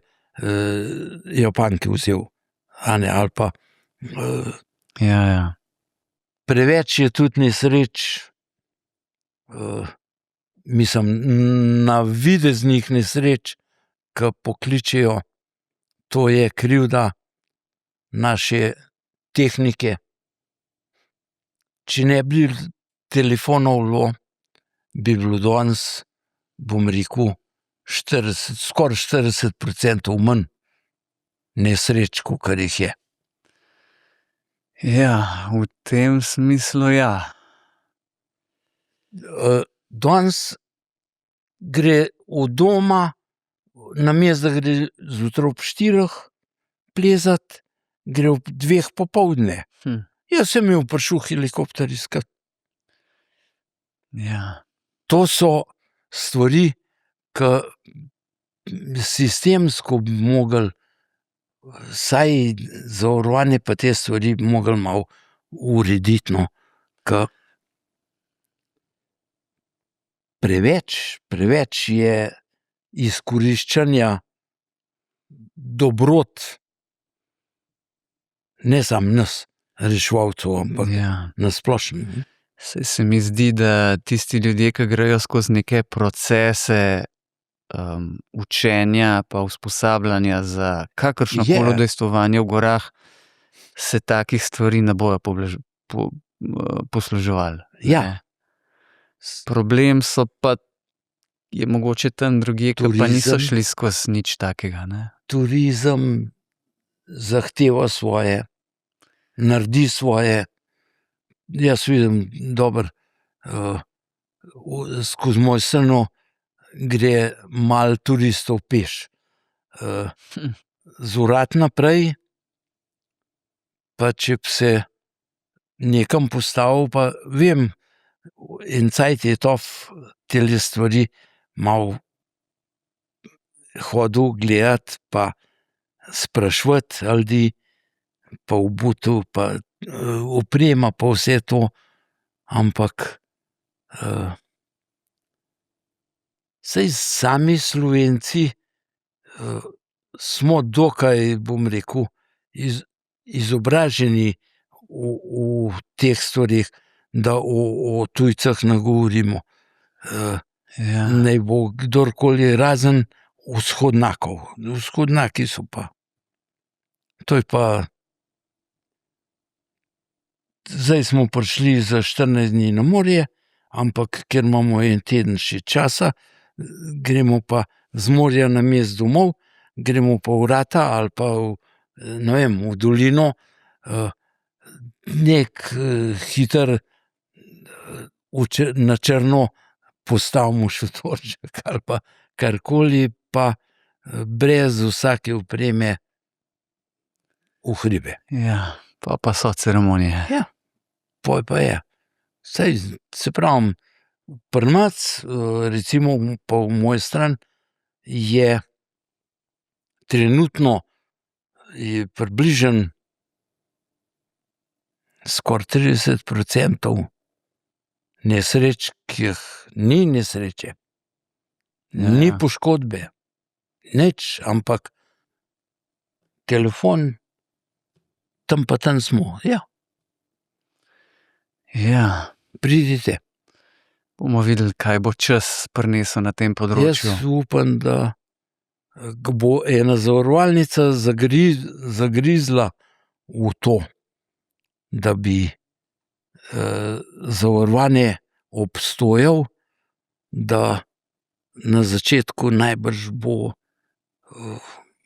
Speaker 2: Japonke vzel. A ne, ali pa
Speaker 1: Ja.
Speaker 2: preveč je tudi nesreč, mislim, navideznih nesreč, ke pokličejo, to je krivda naše tehnike. Če ne bi telefonov bilo, bi bilo danes, bom rekel, skoraj 40% manj nesreč, kakor jih je.
Speaker 1: Ja, v tem smislu ja.
Speaker 2: Danes gre od doma, namesto da gre zjutraj ob 4 plezat, gre ob 2 popoldne. Jaz sem jo prišel helikopter iskat.
Speaker 1: Ja.
Speaker 2: To so stvari, ke sistemsko bi mogli, vsaj zavarovanje pa te stvari bi mogli malo urediti, no, ke preveč je izkoriščanja dobrot, ne samo nas, reševalcev, ampak na splošno.
Speaker 1: Saj se mi zdi, da tisti ljudje, ki grejo skozi neke procese, učenja pa usposabljanja za kakršnokoli udejstvovanje v gorah, se takih stvari ne bojo posluževali.
Speaker 2: Ja.
Speaker 1: Problem so pa, je mogoče tam drugje, ki pa niso šli skozi nič takega, ne.
Speaker 2: Turizem zahteva svoje, naredi svoje. Jaz vidim dobro, skozi Mojstrano gre malo turistov peš. Z Orad naprej, pa če bi se nekam postavil, pa vem, en cajt je tele stvari malo hodil gledat pa spraševati ljudi, pa v Butu, pa oprema pa vse to, ampak saj sami Slovenci smo dokaj, bom rekel, izobraženi v teh stvareh, da o tujcih ne govorimo.
Speaker 1: Ja.
Speaker 2: Naj bo kdorkoli razen vzhodnjakov. Vzhodnjaki so pa. To je pa. Zdaj smo prišli za 14 dni na morje, ampak ker imamo en teden še časa, gremo pa z morja namesto domov, gremo pa v Rata ali pa v dolino, nek hiter na črno postavimo šotorček ali pa karkoli, pa brez vsake opreme v hribe.
Speaker 1: Ja, pa so ceremonije.
Speaker 2: Ja, poj pa je. Saj, se pravim, pri nas, recimo pa v moj stran, je trenutno približno skoraj 30% nesreč, ki jih ni nesreče, ni poškodbe, nič, ampak telefon, tam pa tam smo. Ja,
Speaker 1: Ja,
Speaker 2: pridite.
Speaker 1: bomo videli, kaj bo čas prinesel na tem področju.
Speaker 2: Jaz upam, da bo ena zavarovalnica zagrizla v to, da bi zavarovanje obstojal, da na začetku najbrž bo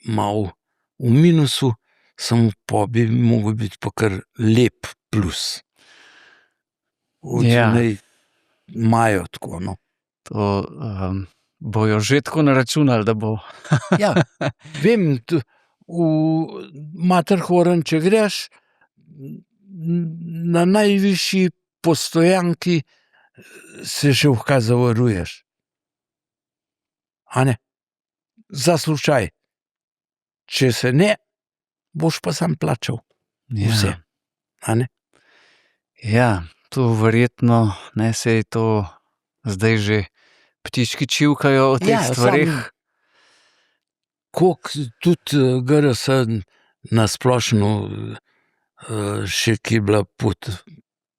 Speaker 2: malo v minusu, samo pa bi mogel biti pa kar lep plus.
Speaker 1: Ja.
Speaker 2: Naj imajo tako, no.
Speaker 1: To bojo že tako naračunali, da bo.
Speaker 2: Ja, vem, v Materhorn, če greš, na najvišji postojanki se še vkaj zavaruješ. A ne? Za slučaj. Če se ne, boš pa sam plačal vse. A ne?
Speaker 1: Ja, to verjetno, ne, se je to zdaj že ptički čivkajo o teh stvareh.
Speaker 2: Koliko tudi GRS na splošno še ki je bila pod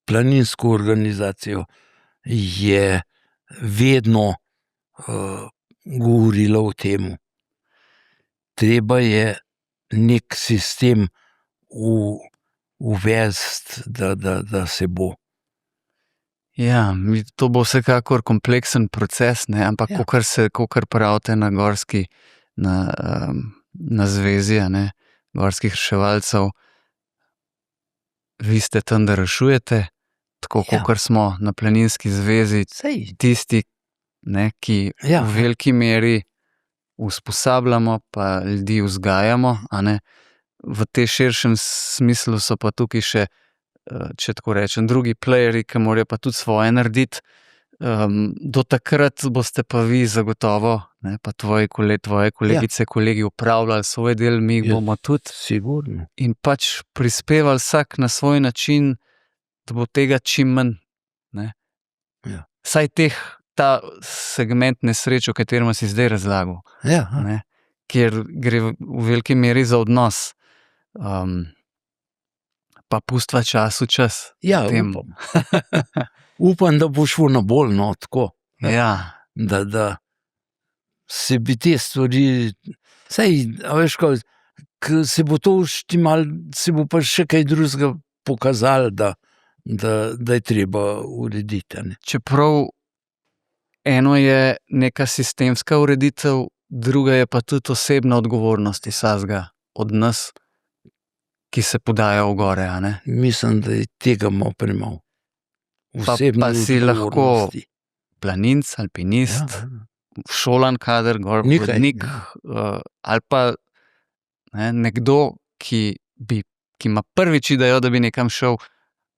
Speaker 2: planinsko organizacijo, je vedno govorila o tem. Treba je nek sistem uvesti, da se bo.
Speaker 1: Ja, to bo vsekakor kompleksen proces, ne, ampak
Speaker 2: Ja.
Speaker 1: kakor pravite na gorski, na zvezi, a ne, gorskih reševalcev, vi ste tam, da rešujete, tako
Speaker 2: Ja.
Speaker 1: kakor smo na planinski zvezi,
Speaker 2: Sej,
Speaker 1: tisti, ne, ki
Speaker 2: Ja.
Speaker 1: v veliki meri usposabljamo pa ljudi vzgajamo, a ne. V tem širšem smislu so pa tukaj še, če tako rečem, drugi playerji, ki morajo pa tudi svoje narediti. Do takrat boste pa vi zagotovo, ne, pa tvoje kolegice, kolegi opravljali svoj del, mi
Speaker 2: Ja.
Speaker 1: bomo tudi
Speaker 2: sigurno.
Speaker 1: in pač prispevali vsak na svoj način, da bo tega čim manj, ne.
Speaker 2: Ja.
Speaker 1: Saj ta segment nesreč, o katerem si zdaj razlagal,
Speaker 2: Ja,
Speaker 1: ne, kjer gre v veliki meri za odnos. Pa pustva času čas.
Speaker 2: ja,
Speaker 1: Tem.
Speaker 2: upam. Upam, da bo šlo na bolj, no, tako.
Speaker 1: Ja,
Speaker 2: Da se bi te stvari, saj, a veš, ko se bo to uštimal, se bo pa še kaj drugega pokazalo, da je treba urediti. Ne?
Speaker 1: čeprav eno je neka sistemska ureditev, druga je pa tudi osebna odgovornost vsakega od nas, ki se podajo v gore, a ne.
Speaker 2: Mislim, da je tega malo premalo.
Speaker 1: Pa si lahko planinc, alpinist, šolan kader, vodnik, ali pa ne, nekdo, ki ima prvič idejo, da bi nekam šel,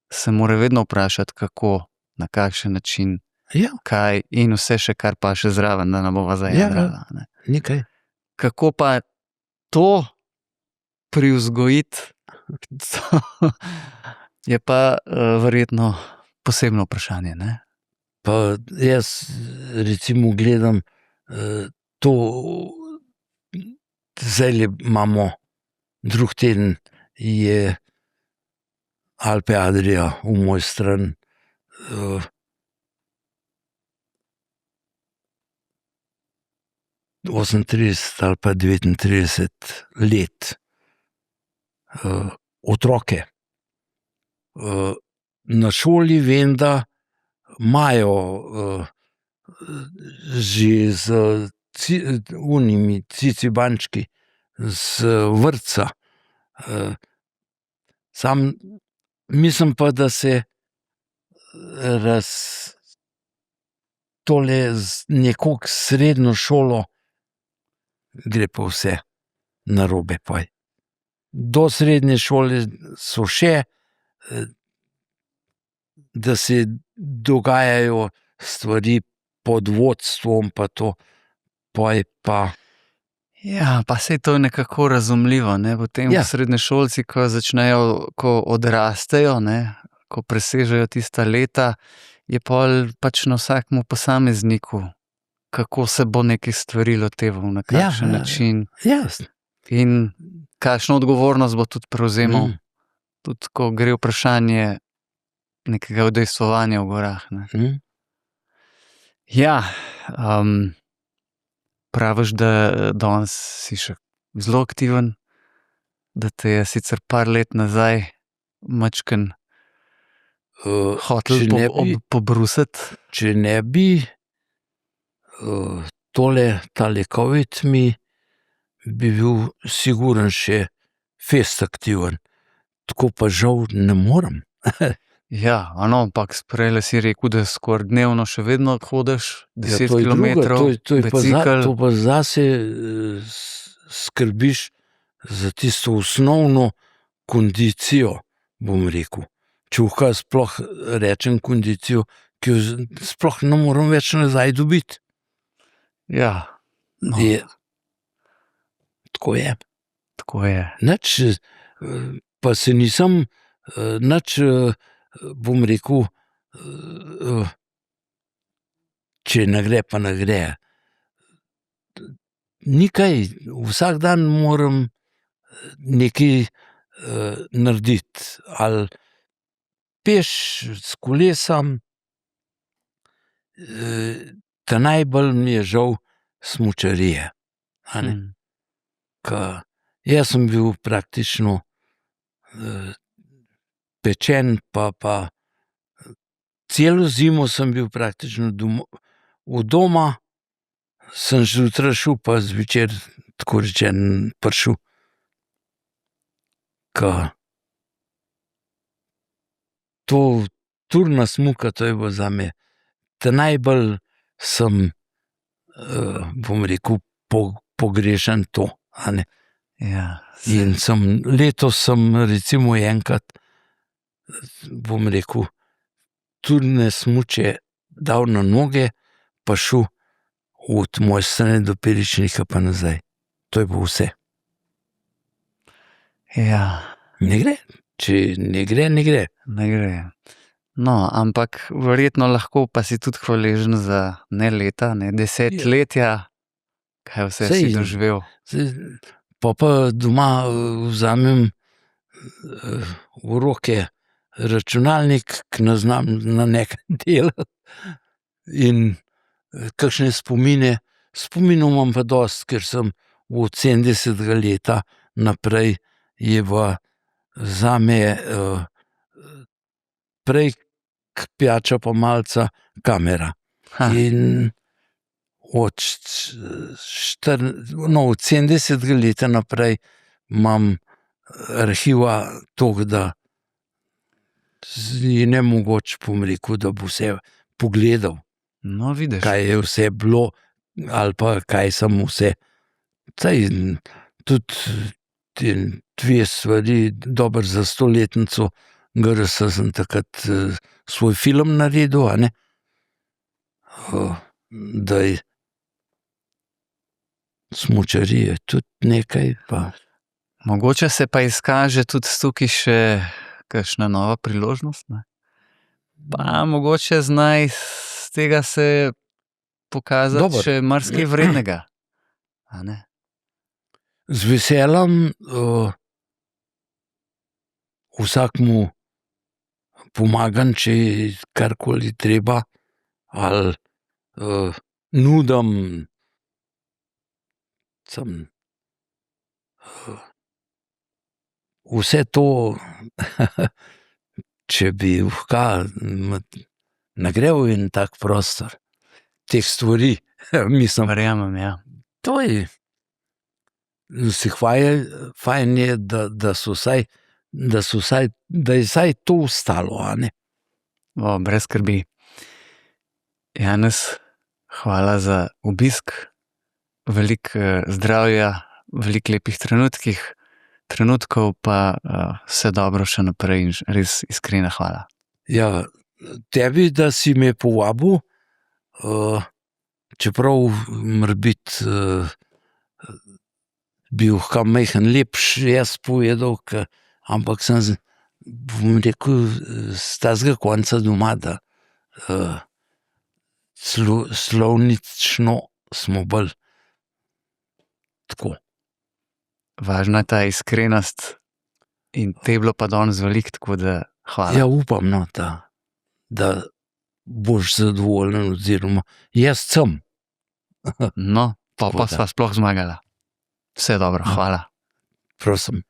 Speaker 1: se mora vedno vprašati, kako, na kakšen način,
Speaker 2: Ja,
Speaker 1: kaj in vse še, kar pa še zraven, da ne bova zajadrala. Ne.
Speaker 2: nekaj.
Speaker 1: Kako pa to privzgojiti, Je pa verjetno posebno vprašanje, ne?
Speaker 2: Pa jaz recimo gledam to, zdajle imamo drug teden, je Alpe Adria v moj stran. 38 ali pa 39 let. Otroke. Na šoli vem, da imajo že z unimi cicibančki z vrtca. Sam mislim pa, da se tole z nekoliko srednjo šolo gre pa vse narobe pol. Do srednje šole so še, da se dogajajo stvari pod vodstvom pa to, pol pa.
Speaker 1: Ja, pa saj to je nekako razumljivo, ne, potem
Speaker 2: Ja.
Speaker 1: srednješolci, ko začnejo, ko odrastejo, ne, ko presežejo tista leta, je pol pač na vsakemu posamezniku, kako se bo neke stvari loteval, na kakšen način
Speaker 2: Jasno.
Speaker 1: in kakšno odgovornost bo tudi prevzemal, tudi ko gre vprašanje nekega udejstvovanja v gorah, ne. Ja, praviš, da danes si še zelo aktiven, da te je sicer par let nazaj majčkeno hotel
Speaker 2: če ne bi-
Speaker 1: pobrusiti.
Speaker 2: Če ne bi tale covid bi bil sigurno še fest aktiven. Tako pa žal ne morem.
Speaker 1: Ja, ampak sprejle si rekel, da skoraj dnevno še vedno hodiš 10
Speaker 2: to je druga,
Speaker 1: kilometrov,
Speaker 2: to je pa
Speaker 1: bicikel.
Speaker 2: to pa zase skrbiš za tisto osnovno kondicijo, bom rekel. Če lahko sploh rečem kondicijo, ki jo sploh ne morem več nazaj dobiti.
Speaker 1: Ja, no,
Speaker 2: Tako je.
Speaker 1: tako je.
Speaker 2: Nič, pa se nisem nič, bom rekel, če ne gre, pa ne gre. Ni kaj, vsak dan moram nekaj narediti. Ali peš, s kolesom, najbolj mi je žal smučarije, a ne. Jaz sem bil praktično pečen, pa celo zimo sem bil praktično od doma, sem zjutraj šel, pa zvečer, tako rečeno, prišel. To turna smuka, to je bilo zame najbolj sem, bom rekel, pogrešam to, a ne.
Speaker 1: Ja,
Speaker 2: In letos sem recimo enkrat, bom rekel, turne smuče dal na noge, pa šel od moje strani do Peričnika pa nazaj. To je bilo vse.
Speaker 1: ja,
Speaker 2: Ne gre. Če ne gre, ne gre.
Speaker 1: ne gre. No, ampak verjetno lahko pa si tudi hvaležen za ne leta, ne desetletja, kaj vse si
Speaker 2: Saj-
Speaker 1: doživel.
Speaker 2: Pa doma vzamem v roke računalnik, ki ne znam na nekaj delati, in kakšne spomine. Spominov imam pa dosti, ker sem od 70. leta naprej je bila zame prej k pijača pa malica kamera. In od 70. leta naprej imam arhiva toliko, da je nemogoče, bom rekel, da bo vse pogledal,
Speaker 1: No, vidiš.
Speaker 2: kaj je vse bilo, ali pa kaj sem vse. Saj tudi te dve stvari, dobro za 100-letnico GRS sem takrat svoj film naredil, a ne. Da je smučarije tudi nekaj, pa.
Speaker 1: Mogoče se pa izkaže tudi tukaj še kakšna nova priložnost, ne. Pa mogoče znaj s tega se pokazati
Speaker 2: Dobro.
Speaker 1: še marsikaj vrednega, a ne.
Speaker 2: Z veseljem vsakmu pomagam, če je karkoli treba, ali nudim vse to, če bi nagrel en tak prostor, teh stvari, mislim,
Speaker 1: Verjamem, ja.
Speaker 2: to je, fajn je, da je vsaj to ostalo, a ne.
Speaker 1: Brez skrbi. Janez, hvala za obisk, veliko zdravja, veliko lepih trenutkov, pa vse dobro še naprej in res iskrena hvala.
Speaker 2: Ja, tebi, da si me povabil, čeprav morebiti bil kam majhen lepš jaz povedal, ampak sem, bom rekel, s tazga konca doma, da slovnično smo bolj tako.
Speaker 1: Važna je ta iskrenost in te je bilo pa danes veliko, tako da hvala.
Speaker 2: Ja, upam, no, da boš zadovoljen, oziroma jaz sem.
Speaker 1: No, pa sva sploh zmagala. Vse dobro, hvala.
Speaker 2: Prosim.